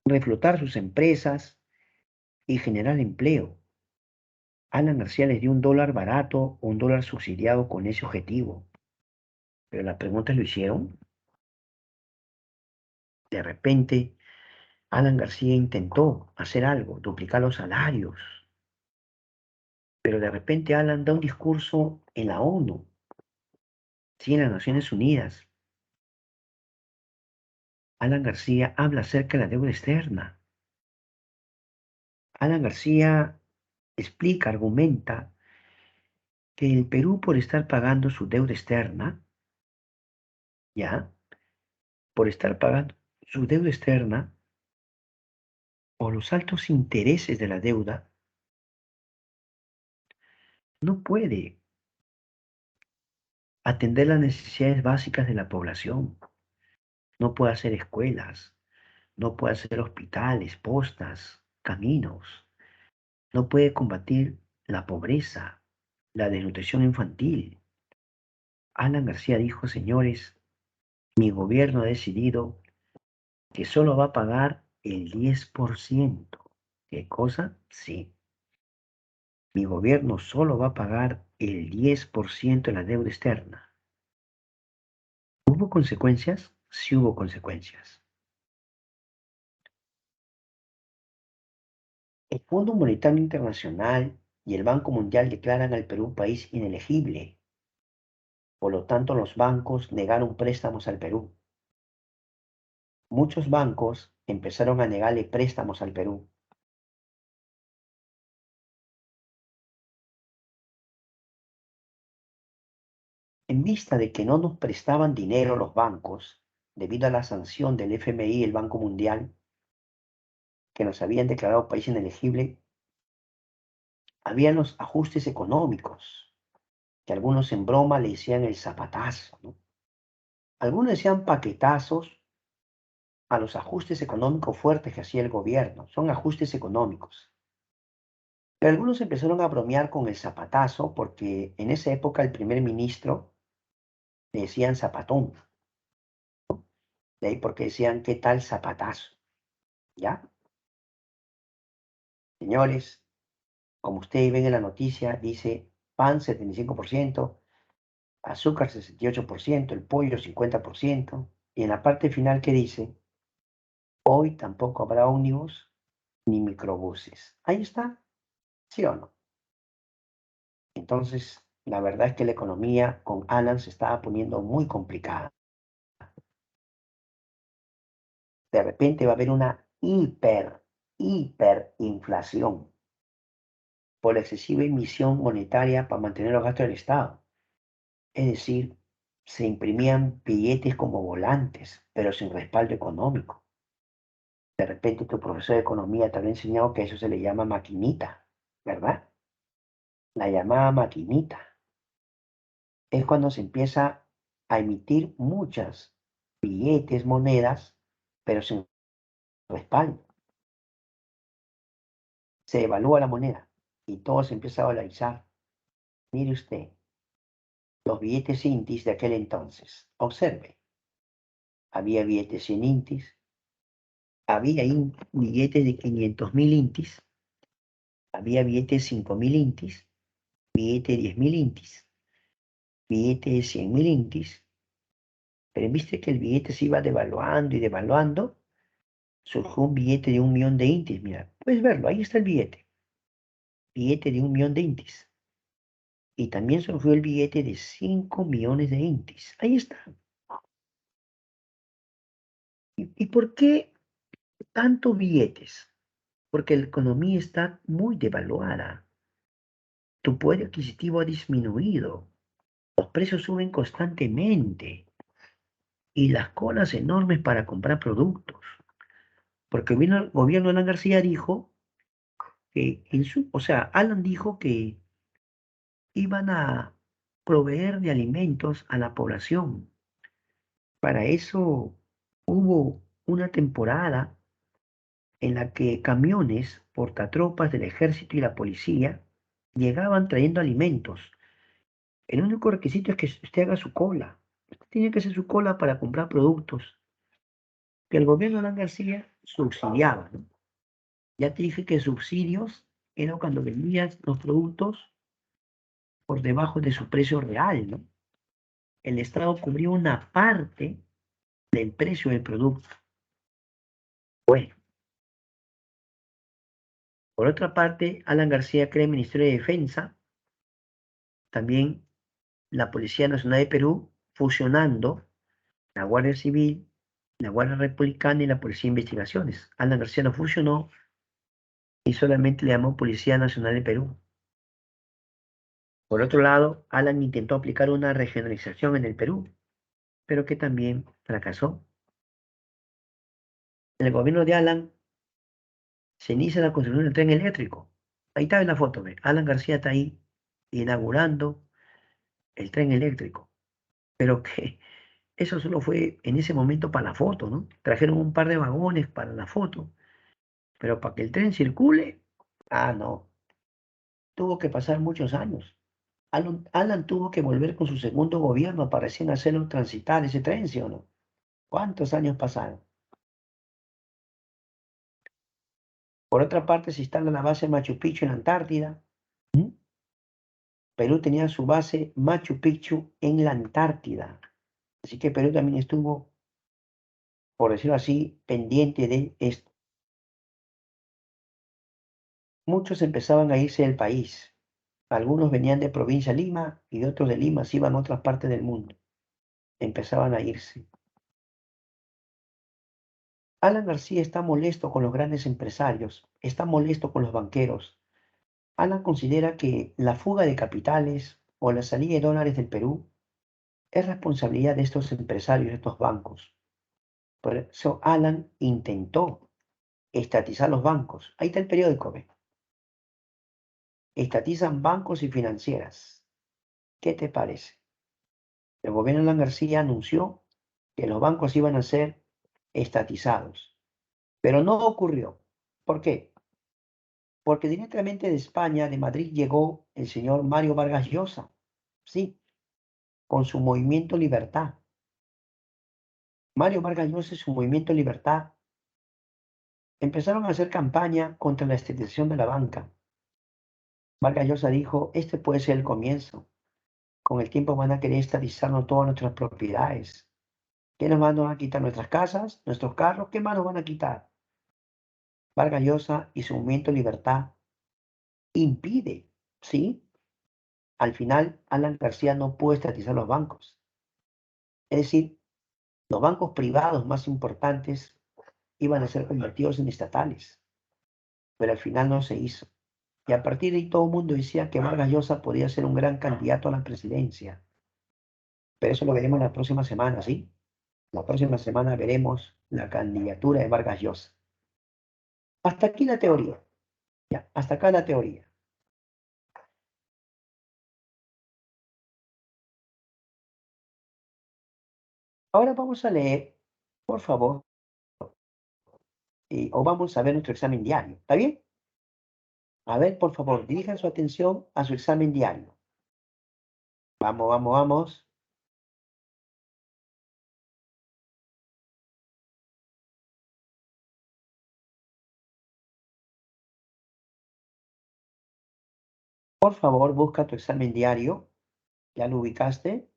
reflotar sus empresas y generar empleo. Alan García les dio un dólar barato o un dólar subsidiado con ese objetivo. Pero la pregunta es, ¿lo hicieron? De repente, Alan García intentó hacer algo, duplicar los salarios. Pero de repente Alan da un discurso en la ONU, sí, en las Naciones Unidas. Alan García habla acerca de la deuda externa. Alan García explica, argumenta que el Perú, por estar pagando su deuda externa, ya, por estar pagando su deuda externa o los altos intereses de la deuda, no puede atender las necesidades básicas de la población, no puede hacer escuelas, no puede hacer hospitales, postas, caminos, no puede combatir la pobreza, la desnutrición infantil. Alan García dijo, señores, mi gobierno ha decidido que solo va a pagar el 10%. ¿Qué cosa? Sí. Mi gobierno solo va a pagar el 10% de la deuda externa. ¿Hubo consecuencias? Sí hubo consecuencias. El Fondo Monetario Internacional y el Banco Mundial declaran al Perú un país inelegible. Por lo tanto, los bancos negaron préstamos al Perú. Muchos bancos empezaron a negarle préstamos al Perú. En vista de que no nos prestaban dinero los bancos, debido a la sanción del FMI y el Banco Mundial, que nos habían declarado país inelegible, Habían los ajustes económicos, que algunos en broma le decían el zapatazo, ¿no? Algunos decían paquetazos a los ajustes económicos fuertes que hacía el gobierno. Son ajustes económicos. Pero algunos empezaron a bromear con el zapatazo porque en esa época el primer ministro le decían zapatón. De ahí porque decían, ¿qué tal zapatazo? ¿Ya? Señores, como ustedes ven en la noticia, dice pan 75%, azúcar 68%, el pollo 50%. Y en la parte final, ¿qué dice? Hoy tampoco habrá ómnibus ni microbuses. Ahí está, ¿sí o no? Entonces, la verdad es que la economía con Alan se estaba poniendo muy complicada. De repente va a haber una hiperinflación por la excesiva emisión monetaria para mantener los gastos del Estado. Es decir, se imprimían billetes como volantes, pero sin respaldo económico. De repente tu profesor de economía te había enseñado que eso se le llama maquinita, ¿verdad? La llamada maquinita es cuando se empieza a emitir muchas billetes, monedas, pero sin respaldo. Se evalúa la moneda y todo se empieza a dolarizar. Mire usted, los billetes intis de aquel entonces. Observe, había billetes 100 intis, había billetes de 500.000 intis, había billetes de 5.000 intis, billete de 10.000 intis, billete de 100.000 intis. Pero viste que el billete se iba devaluando y devaluando, surgió un billete de 1.000.000 de intis. Mira, puedes verlo, ahí está el billete. Billete de 1.000.000 de intis. Y también surgió el billete de 5 millones de intis. Ahí está. ¿Y por qué tanto billetes? Porque la economía está muy devaluada. Tu poder adquisitivo ha disminuido. Los precios suben constantemente. Y las colas enormes para comprar productos. Porque vino el gobierno de Alan García dijo que o sea, Alan dijo que iban a proveer de alimentos a la población. Para eso hubo una temporada en la que camiones, portatropas del ejército y la policía llegaban trayendo alimentos. El único requisito es que usted haga su cola. Usted tiene que hacer su cola para comprar productos que el gobierno de Alan García subsidiaba, ¿no? Ya te dije que subsidios era cuando vendías los productos por debajo de su precio real, ¿no? El Estado cubría una parte del precio del producto. Bueno, por otra parte, Alan García crea el Ministerio de Defensa, también la Policía Nacional de Perú, fusionando la Guardia Civil, la Guardia Republicana y la Policía de Investigaciones. Alan García lo fusionó y solamente le llamó Policía Nacional de Perú. Por otro lado, Alan intentó aplicar una regionalización en el Perú, pero que también fracasó. En el gobierno de Alan se inicia la construcción del tren eléctrico. Ahí está en la foto, ve. Alan García está ahí inaugurando el tren eléctrico. Pero que eso solo fue en ese momento para la foto, ¿no? Trajeron un par de vagones para la foto, pero para que el tren circule, no, tuvo que pasar muchos años. Alan tuvo que volver con su segundo gobierno para recién hacerlo transitar ese tren, ¿sí o no? ¿Cuántos años pasaron? Por otra parte, se instala la base Machu Picchu en la Antártida. ¿Mm? Perú tenía su base Machu Picchu en la Antártida. Así que Perú también estuvo, por decirlo así, pendiente de esto. Muchos empezaban a irse del país. Algunos venían de provincia Lima y de otros de Lima se iban a otras partes del mundo. Empezaban a irse. Alan García está molesto con los grandes empresarios, está molesto con los banqueros. Alan considera que la fuga de capitales o la salida de dólares del Perú es responsabilidad de estos empresarios, de estos bancos. Por eso Alan intentó estatizar los bancos. Ahí está el periódico, ve. estatizan bancos y financieras. ¿Qué te parece? El gobierno de Alan García anunció que los bancos iban a ser estatizados, pero no ocurrió. ¿Por qué? Porque directamente de España, de Madrid, llegó el señor Mario Vargas Llosa, sí, con su movimiento Libertad. Mario Vargas Llosa y su movimiento Libertad empezaron a hacer campaña contra la estatización de la banca. Vargas Llosa dijo, este puede ser el comienzo. Con el tiempo van a querer estatizarnos todas nuestras propiedades. ¿Qué nos van a quitar? ¿Nuestras casas? ¿Nuestros carros? ¿Qué más nos van a quitar? Vargas Llosa y su movimiento Libertad impide, ¿sí? Al final, Alan García no puede estatizar los bancos. Es decir, los bancos privados más importantes iban a ser convertidos en estatales, pero al final no se hizo. Y a partir de ahí todo el mundo decía que Vargas Llosa podía ser un gran candidato a la presidencia. Pero eso lo veremos la próxima semana, ¿sí? La próxima semana veremos la candidatura de Vargas Llosa. Hasta aquí la teoría. Ya, hasta acá la teoría. Ahora vamos a leer, por favor, o vamos a ver nuestro examen diario. ¿Está bien? A ver, por favor, dirijan su atención a su examen diario. Vamos, vamos, vamos. Por favor, busca tu examen diario. ¿Ya lo ubicaste?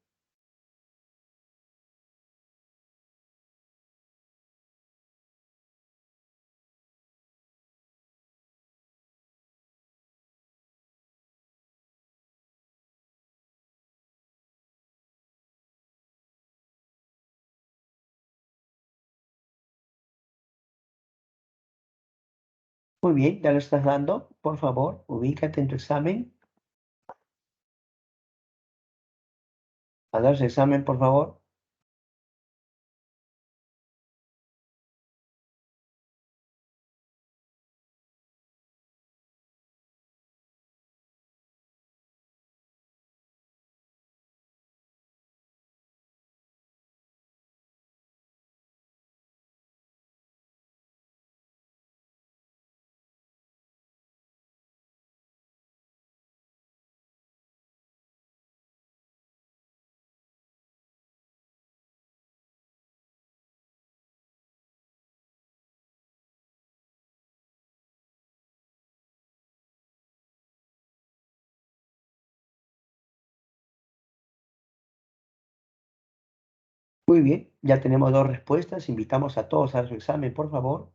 Muy bien, ya lo estás dando. Por favor, ubícate en tu examen. A dar su examen, por favor. Muy bien, ya tenemos dos respuestas. Invitamos a todos a dar su examen, por favor.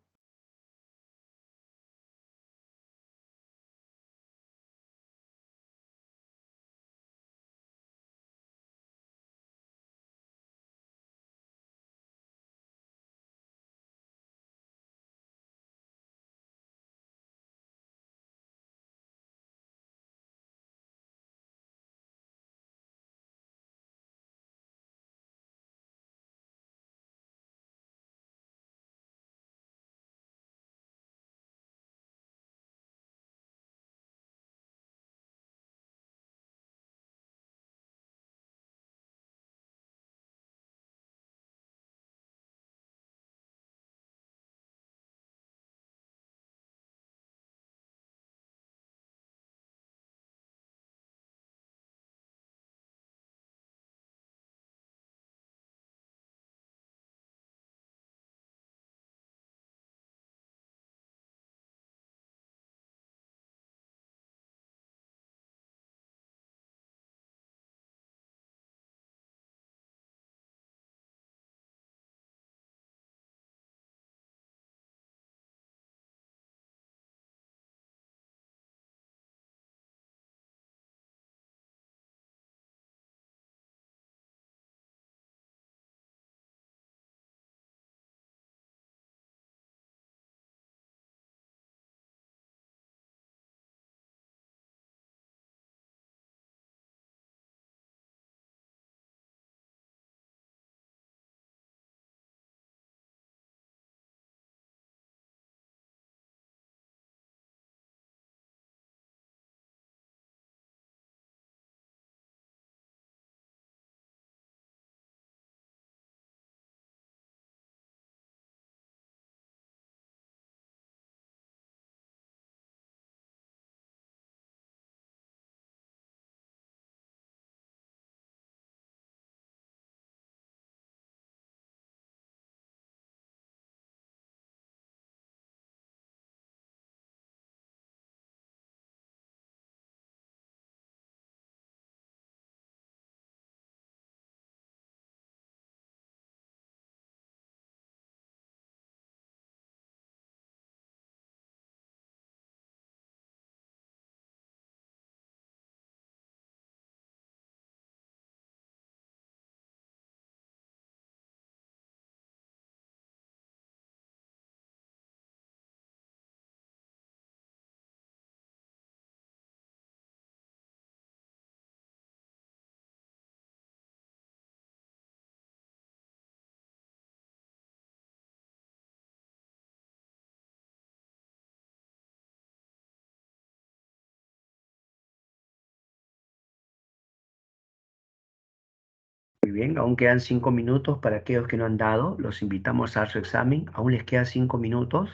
Muy bien, aún quedan 5 minutos para aquellos que no han dado. Los invitamos a su examen. Aún les quedan 5 minutos.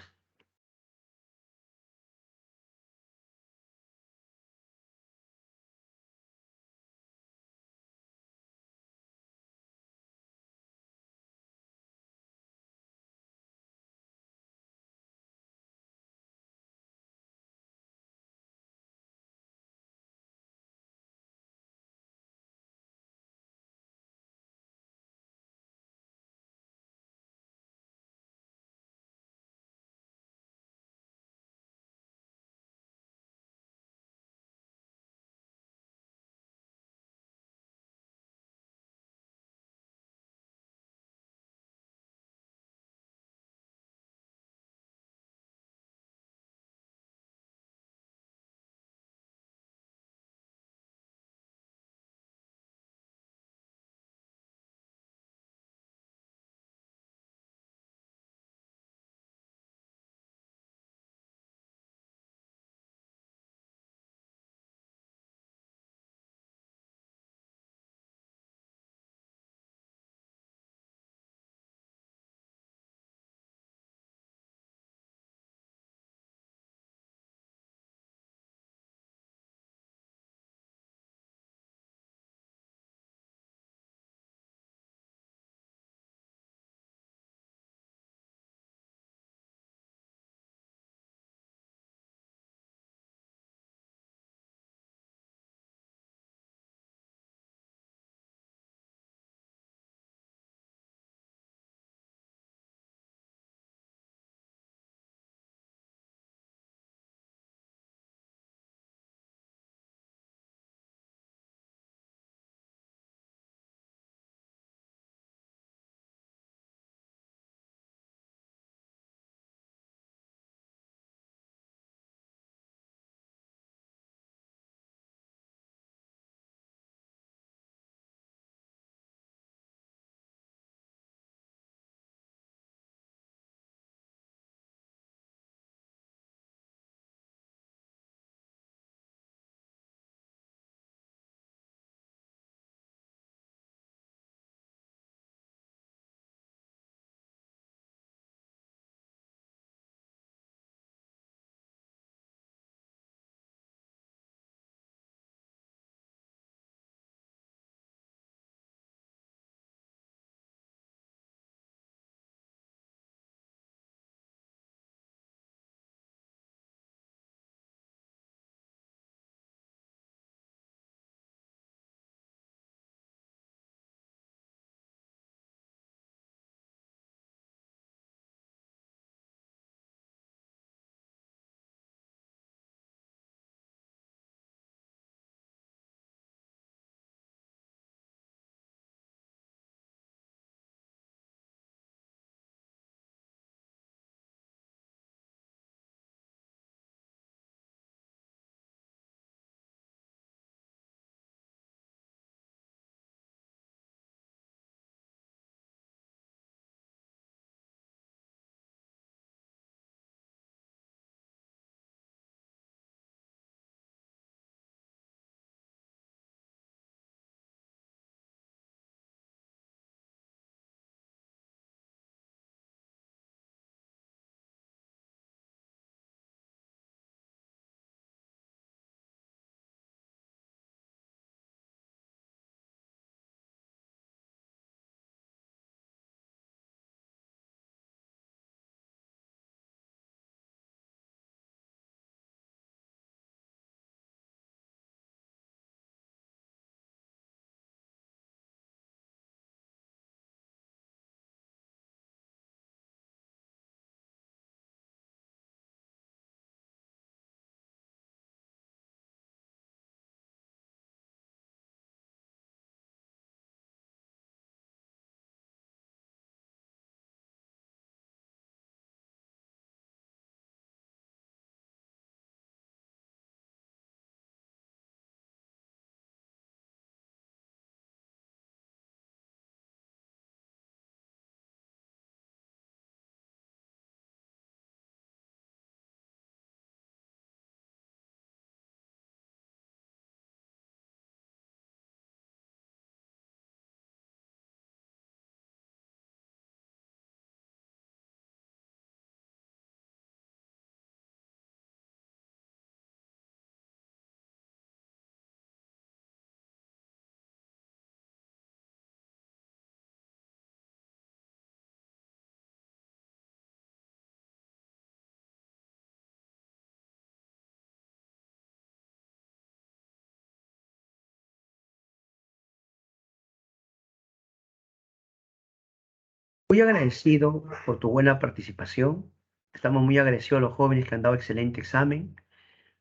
Muy agradecido por tu buena participación. Estamos muy agradecidos a los jóvenes que han dado excelente examen.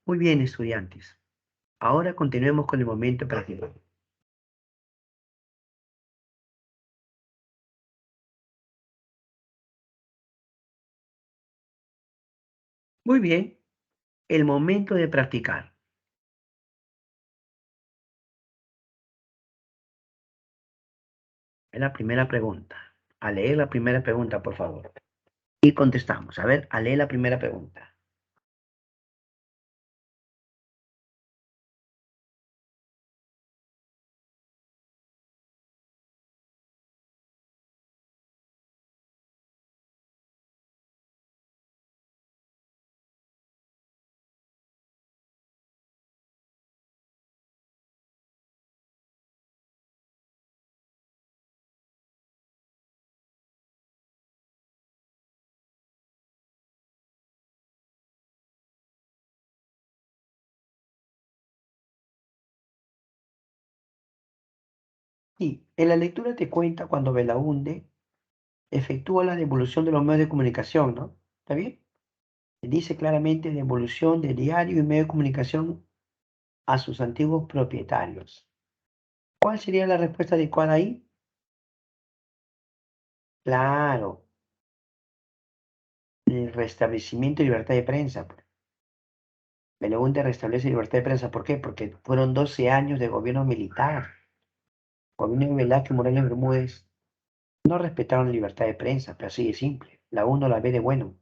Muy bien, estudiantes. Ahora continuemos con el momento de práctica. Muy bien, el momento de practicar. Es la primera pregunta. A leer la primera pregunta, por favor. Y contestamos. A ver, a leer la primera pregunta. Y en la lectura te cuenta cuando Belaunde efectúa la devolución de los medios de comunicación, ¿no? ¿Está bien? Dice claramente devolución de diario y medio de comunicación a sus antiguos propietarios. ¿Cuál sería la respuesta adecuada ahí? Claro, el restablecimiento de libertad de prensa. Belaunde restablece libertad de prensa. ¿Por qué? Porque fueron 12 años de gobierno militar. Gobierno de Velázquez Morales Bermúdez no respetaron la libertad de prensa, pero así de simple. La uno la ve de bueno.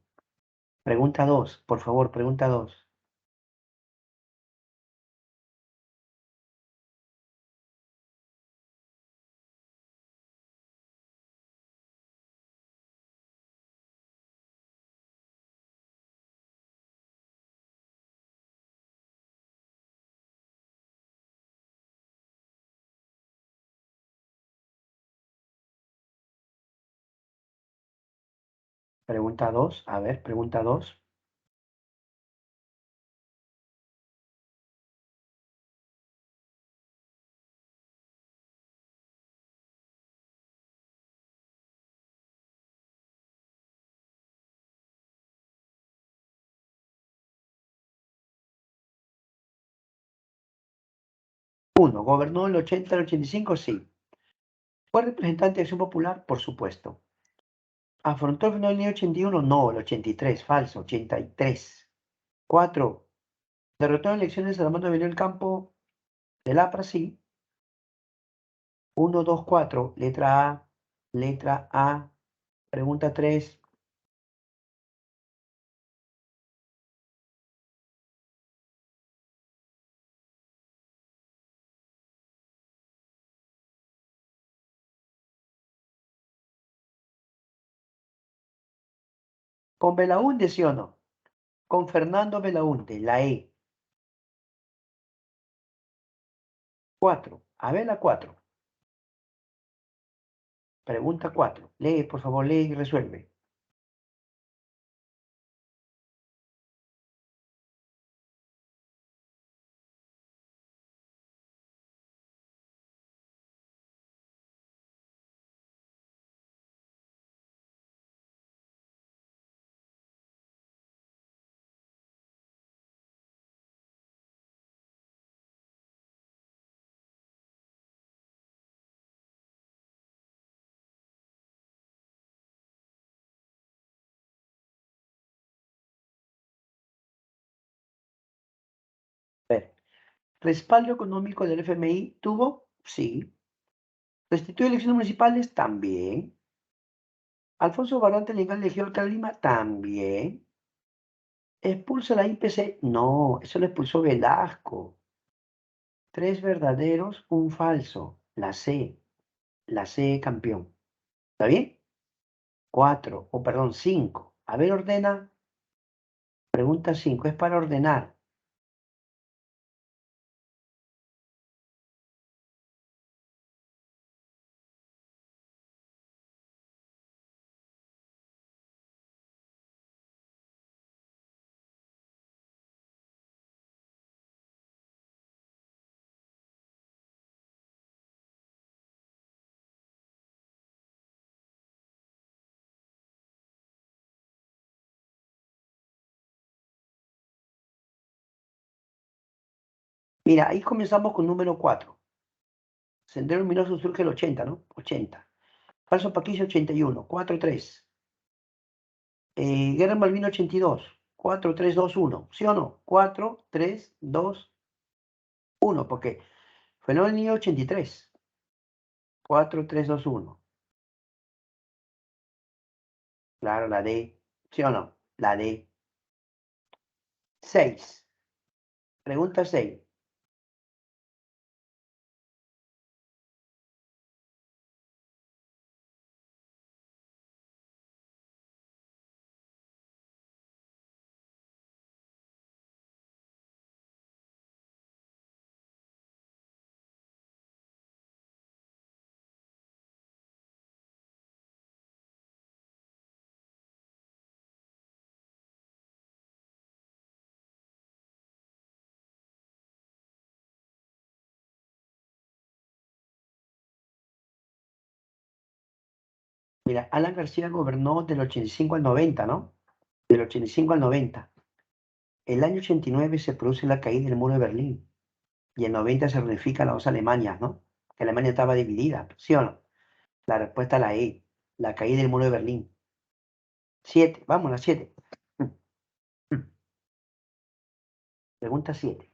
Pregunta 2, por favor, pregunta 2. Pregunta 2, a ver, pregunta 2. 1. ¿Gobernó el 80 al 85? Sí. ¿Fue representante de Acción Popular? Por supuesto. ¿Afrontó el fenómeno del año 81? No, el 83, falso, 83. 4. ¿Derrotó en elecciones al mando de Benito del Campo del APRA? Sí. 1, 2, 4. Letra A. Letra A. Pregunta 3. ¿Con Belaúnde, sí o no? Con Fernando Belaúnde, la E. 4. A ver la 4. Pregunta 4. Lee, por favor, lee y resuelve. A ver. ¿Respaldo económico del FMI tuvo? Sí. ¿Restituye elecciones municipales? También. ¿Alfonso Barante legal elegido alcalde de Lima? También. ¿Expulsa la IPC? No, eso lo expulsó Velasco. 3 verdaderos, un falso. La C campeón. ¿Está bien? 4, o perdón, 5. A ver, ordena. Pregunta 5, es para ordenar. Mira, ahí comenzamos con número 4. Sendero Luminoso surge el 80, ¿no? 80. Falso Paquicio 81, 4-3. Guerra Malvina 82, 4-3-2-1. ¿Sí o no? 4-3-2-1, porque fenómeno del Niño 83. 4-3-2-1. Claro, la D. ¿Sí o no? La D. 6. Pregunta 6. Mira, Alan García gobernó del 85 al 90, ¿no? Del 85 al 90. El año 89 se produce la caída del muro de Berlín. Y en 90 se reunifican las dos Alemanias, ¿no? Que Alemania estaba dividida, ¿sí o no? La respuesta es la E, la caída del muro de Berlín. 7, vamos, la 7. Pregunta 7.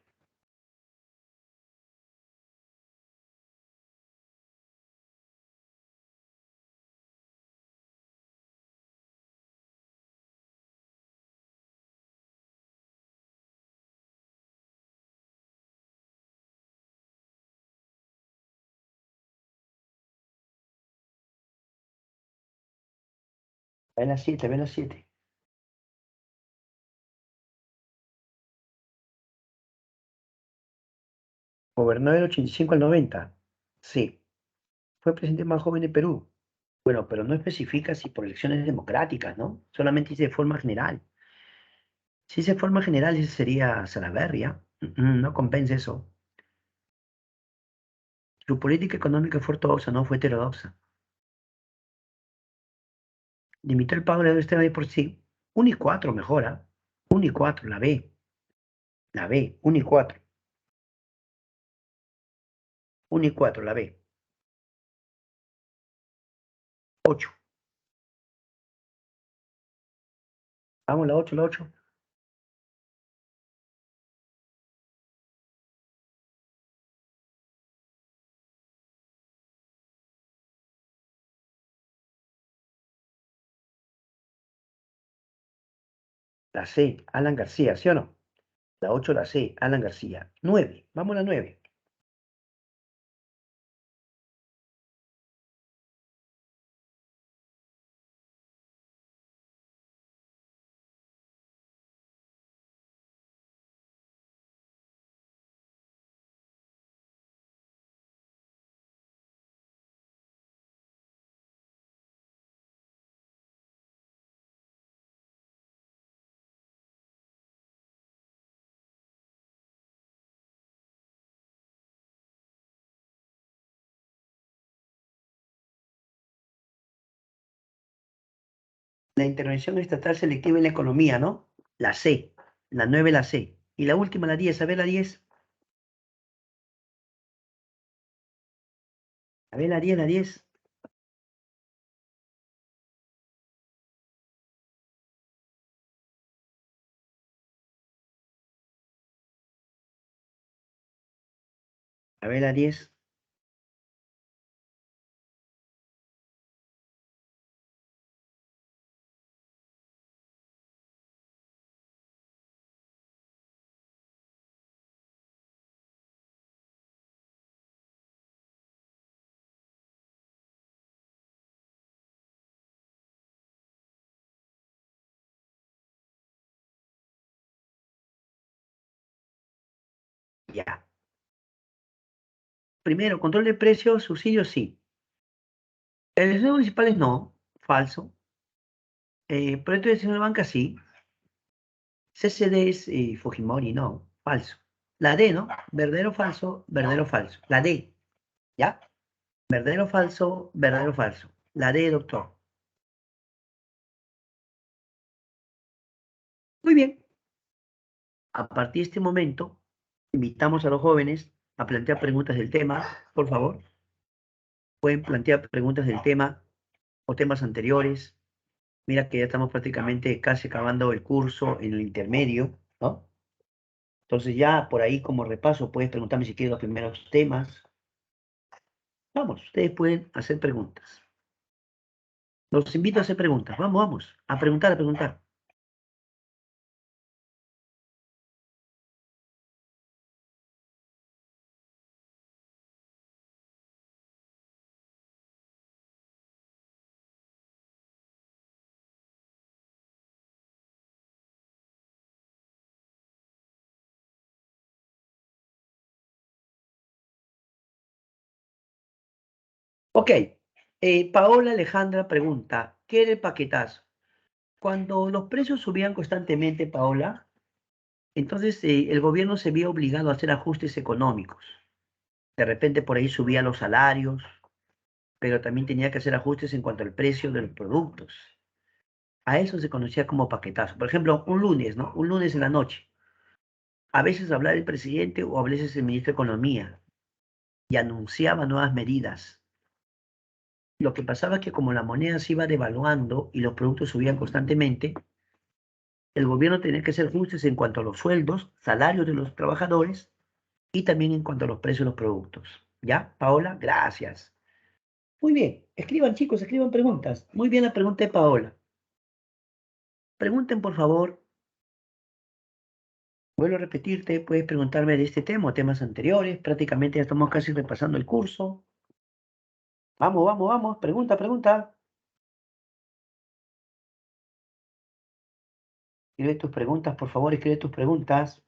Ve la 7, ve la 7. Gobernó del 85 al 90. Sí. Fue el presidente más joven de Perú. Bueno, pero no especifica si por elecciones democráticas, ¿no? Solamente dice de forma general. Si dice forma general, ese sería Salaverria. No compensa eso. Su política económica fue ortodoxa, no fue heterodoxa. Limitó el pago de la deuda externa de por sí. 1 y 4 mejora. 1 y 4, la B. La B, 1 y 4. 1 y 4, la B. 8. Vamos, la 8, la 8. La C, Alan García, ¿sí o no? La 8, la C, Alan García. 9, vamos a la 9. La intervención estatal selectiva en la economía, ¿no? La C. La 9, la C. Y la última, la 10. A ver la 10. A ver la 10, la 10. A ver la 10. Ya. Primero, control de precios, subsidios, sí. Elecciones municipales, no. Falso. Proyecto de decisión de banca, sí. CCDs y Fujimori, no. Falso. La D, ¿no? Verdadero, falso, verdadero, falso. La D. ¿Ya? Verdadero, falso, verdadero, falso. La D, doctor. Muy bien. A partir de este momento, Invitamos a los jóvenes a plantear preguntas del tema, por favor. Pueden plantear preguntas del tema o temas anteriores. Mira que ya estamos prácticamente casi acabando el curso en el intermedio, ¿no? Entonces ya por ahí como repaso puedes preguntarme si quieres los primeros temas. Vamos, ustedes pueden hacer preguntas. Los invito a hacer preguntas. Vamos, vamos, a preguntar, a preguntar. Ok, Paola Alejandra pregunta, ¿qué era el paquetazo? Cuando los precios subían constantemente, Paola, entonces el gobierno se vio obligado a hacer ajustes económicos. De repente por ahí subían los salarios, pero también tenía que hacer ajustes en cuanto al precio de los productos. A eso se conocía como paquetazo. Por ejemplo, un lunes, ¿no? Un lunes en la noche. A veces hablaba el presidente o a veces el ministro de Economía y anunciaba nuevas medidas. Lo que pasaba es que como la moneda se iba devaluando y los productos subían constantemente, el gobierno tenía que hacer ajustes en cuanto a los sueldos, salarios de los trabajadores y también en cuanto a los precios de los productos. ¿Ya, Paola? Gracias. Muy bien. Escriban, chicos, escriban preguntas. Muy bien la pregunta de Paola. Pregunten, por favor. Vuelvo a repetirte, puedes preguntarme de este tema o temas anteriores. Prácticamente ya estamos casi repasando el curso. Vamos, vamos, vamos. Pregunta, pregunta. Escribe tus preguntas, por favor, escribe tus preguntas.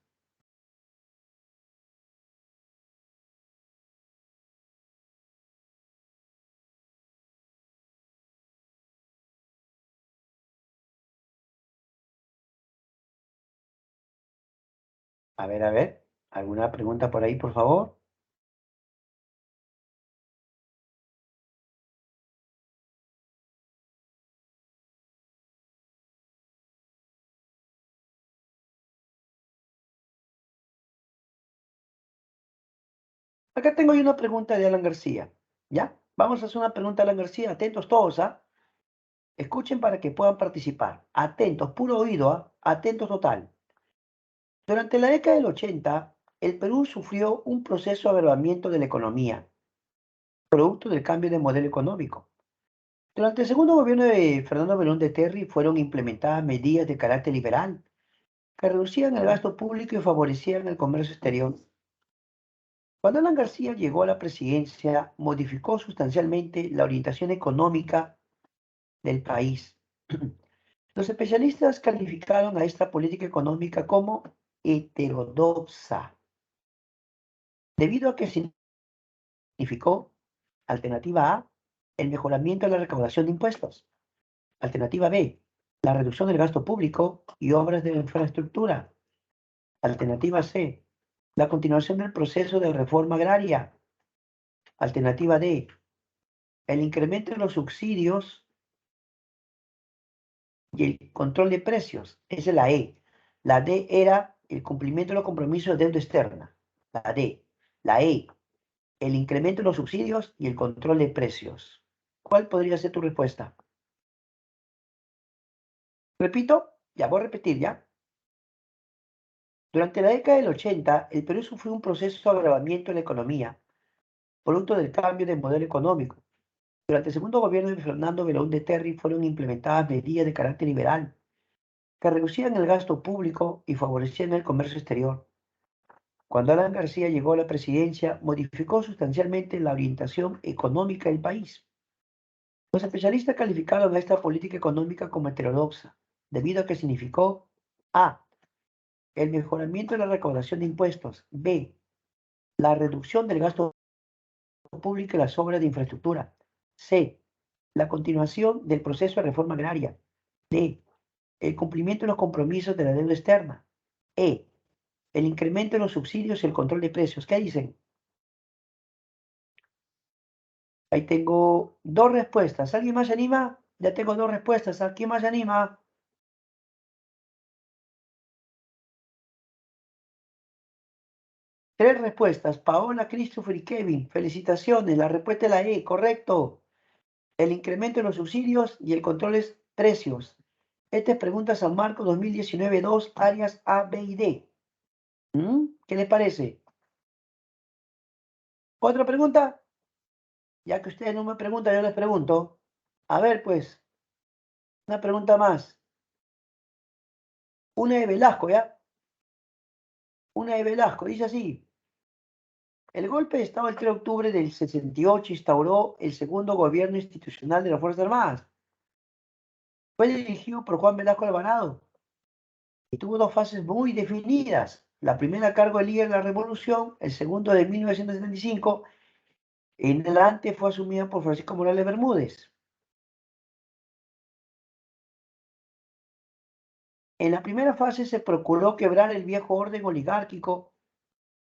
A ver, a ver. ¿Alguna pregunta por ahí, por favor? Acá tengo yo una pregunta de Alan García. ¿Ya? Vamos a hacer una pregunta a Alan García. Atentos todos, ¿ah? Escuchen para que puedan participar. Atentos, puro oído, ¿ah? Atentos total. Durante la década del 80, el Perú sufrió un proceso de agravamiento de la economía, producto del cambio de modelo económico. Durante el segundo gobierno de Fernando Belón de Terry fueron implementadas medidas de carácter liberal que reducían el gasto público y favorecían el comercio exterior. Cuando Alan García llegó a la presidencia, modificó sustancialmente la orientación económica del país. Los especialistas calificaron a esta política económica como heterodoxa, debido a que significó, alternativa A, el mejoramiento de la recaudación de impuestos. Alternativa B, la reducción del gasto público y obras de infraestructura. Alternativa C, la continuación del proceso de reforma agraria. Alternativa D, el incremento de los subsidios y el control de precios. Esa es la E. La D era el cumplimiento de los compromisos de deuda externa. La D. La E, el incremento de los subsidios y el control de precios. ¿Cuál podría ser tu respuesta? Repito, ya voy a repetir ya. Durante la década del 80, el Perú sufrió un proceso de agravamiento en la economía, producto del cambio de modelo económico. Durante el segundo gobierno de Fernando Belón de Terry fueron implementadas medidas de carácter liberal que reducían el gasto público y favorecían el comercio exterior. Cuando Alan García llegó a la presidencia, modificó sustancialmente la orientación económica del país. Los especialistas calificaron a esta política económica como heterodoxa, debido a que significó A, el mejoramiento de la recaudación de impuestos, B, la reducción del gasto público y las obras de infraestructura, C, la continuación del proceso de reforma agraria, D, el cumplimiento de los compromisos de la deuda externa, E, el incremento de los subsidios y el control de precios. ¿Qué dicen? Ahí tengo dos respuestas. ¿Alguien más se anima? Ya tengo dos respuestas. ¿Alguien más se anima? 3 respuestas. Paola, Christopher y Kevin. Felicitaciones. La respuesta es la E. Correcto. El incremento de los subsidios y el control de precios. Esta es pregunta San Marcos 2019-2, áreas A, B y D. ¿Qué les parece? ¿Otra pregunta? Ya que ustedes no me preguntan, yo les pregunto. A ver, pues, una pregunta más. Una de Velasco, ¿ya? Una de Velasco, dice así. El golpe de Estado del 3 de octubre del 68 instauró el segundo gobierno institucional de las Fuerzas Armadas. Fue dirigido por Juan Velasco Alvarado y tuvo dos fases muy definidas. La primera a cargo del líder de la revolución, el segundo de 1975, en adelante fue asumida por Francisco Morales Bermúdez. En la primera fase se procuró quebrar el viejo orden oligárquico.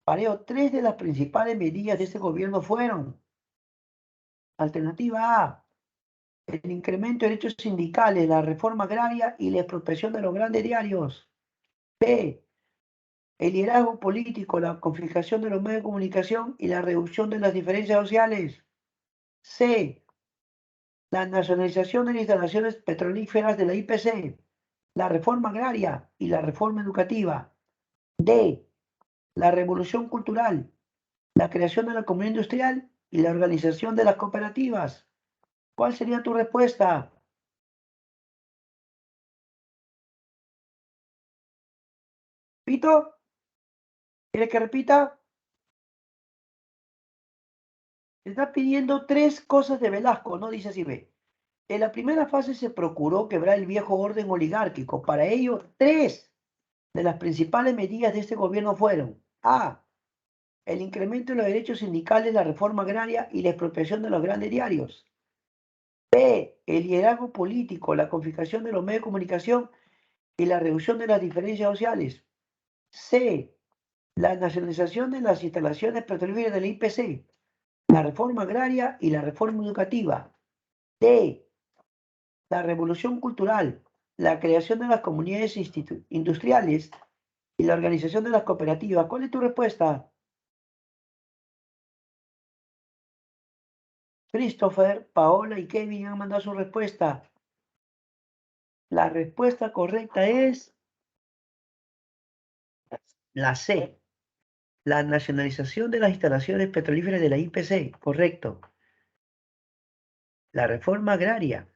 Para ello, 3 de las principales medidas de este gobierno fueron: alternativa A, el incremento de derechos sindicales, la reforma agraria y la expropiación de los grandes diarios. B, el liderazgo político, la confiscación de los medios de comunicación y la reducción de las diferencias sociales. C, la nacionalización de las instalaciones petrolíferas de la IPC, la reforma agraria y la reforma educativa. D, la revolución cultural, la creación de la comunidad industrial y la organización de las cooperativas. ¿Cuál sería tu respuesta? ¿Pito? ¿Quieres que repita? Te está pidiendo 3 cosas de Velasco, no dice así, ve. En la primera fase se procuró quebrar el viejo orden oligárquico. Para ello, 3 de las principales medidas de este gobierno fueron: A, el incremento de los derechos sindicales, la reforma agraria y la expropiación de los grandes diarios. B, el liderazgo político, la confiscación de los medios de comunicación y la reducción de las diferencias sociales. C, la nacionalización de las instalaciones petrolíferas de la IPC, la reforma agraria y la reforma educativa. D, la revolución cultural, la creación de las comunidades industriales y la organización de las cooperativas. ¿Cuál es tu respuesta? Christopher, Paola y Kevin han mandado su respuesta. La respuesta correcta es la C, la nacionalización de las instalaciones petrolíferas de la IPC. Correcto. La reforma agraria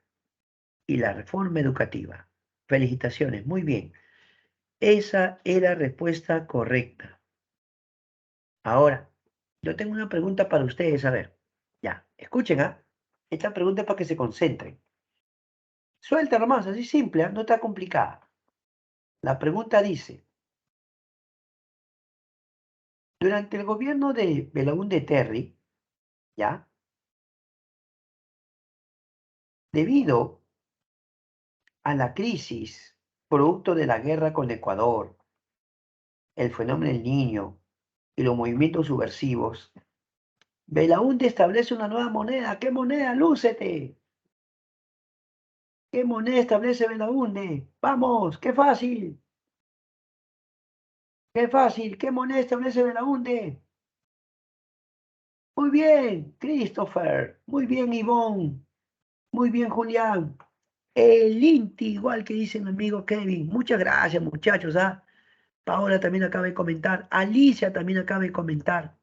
y la reforma educativa. Felicitaciones, muy bien. Esa era la respuesta correcta. Ahora, yo tengo una pregunta para ustedes, a ver. Ya, escuchen, ¿ah? Esta pregunta es para que se concentren. Suelta nomás, así simple, ¿ah? No está complicada. La pregunta dice, durante el gobierno de Belaúnde Terry, ¿ya? Debido a la crisis producto de la guerra con Ecuador, el fenómeno del Niño y los movimientos subversivos, Belaúnde establece una nueva moneda. ¿Qué moneda? ¡Lúcete! ¿Qué moneda establece Belaúnde? ¡Vamos! ¡Qué fácil! ¡Qué fácil! ¿Qué moneda establece Belaúnde? Muy bien, Christopher. Muy bien, Ivonne. Muy bien, Julián. El Inti, igual que dice mi amigo Kevin. Muchas gracias, muchachos. ¿Ah? Paola también acaba de comentar. Alicia también acaba de comentar.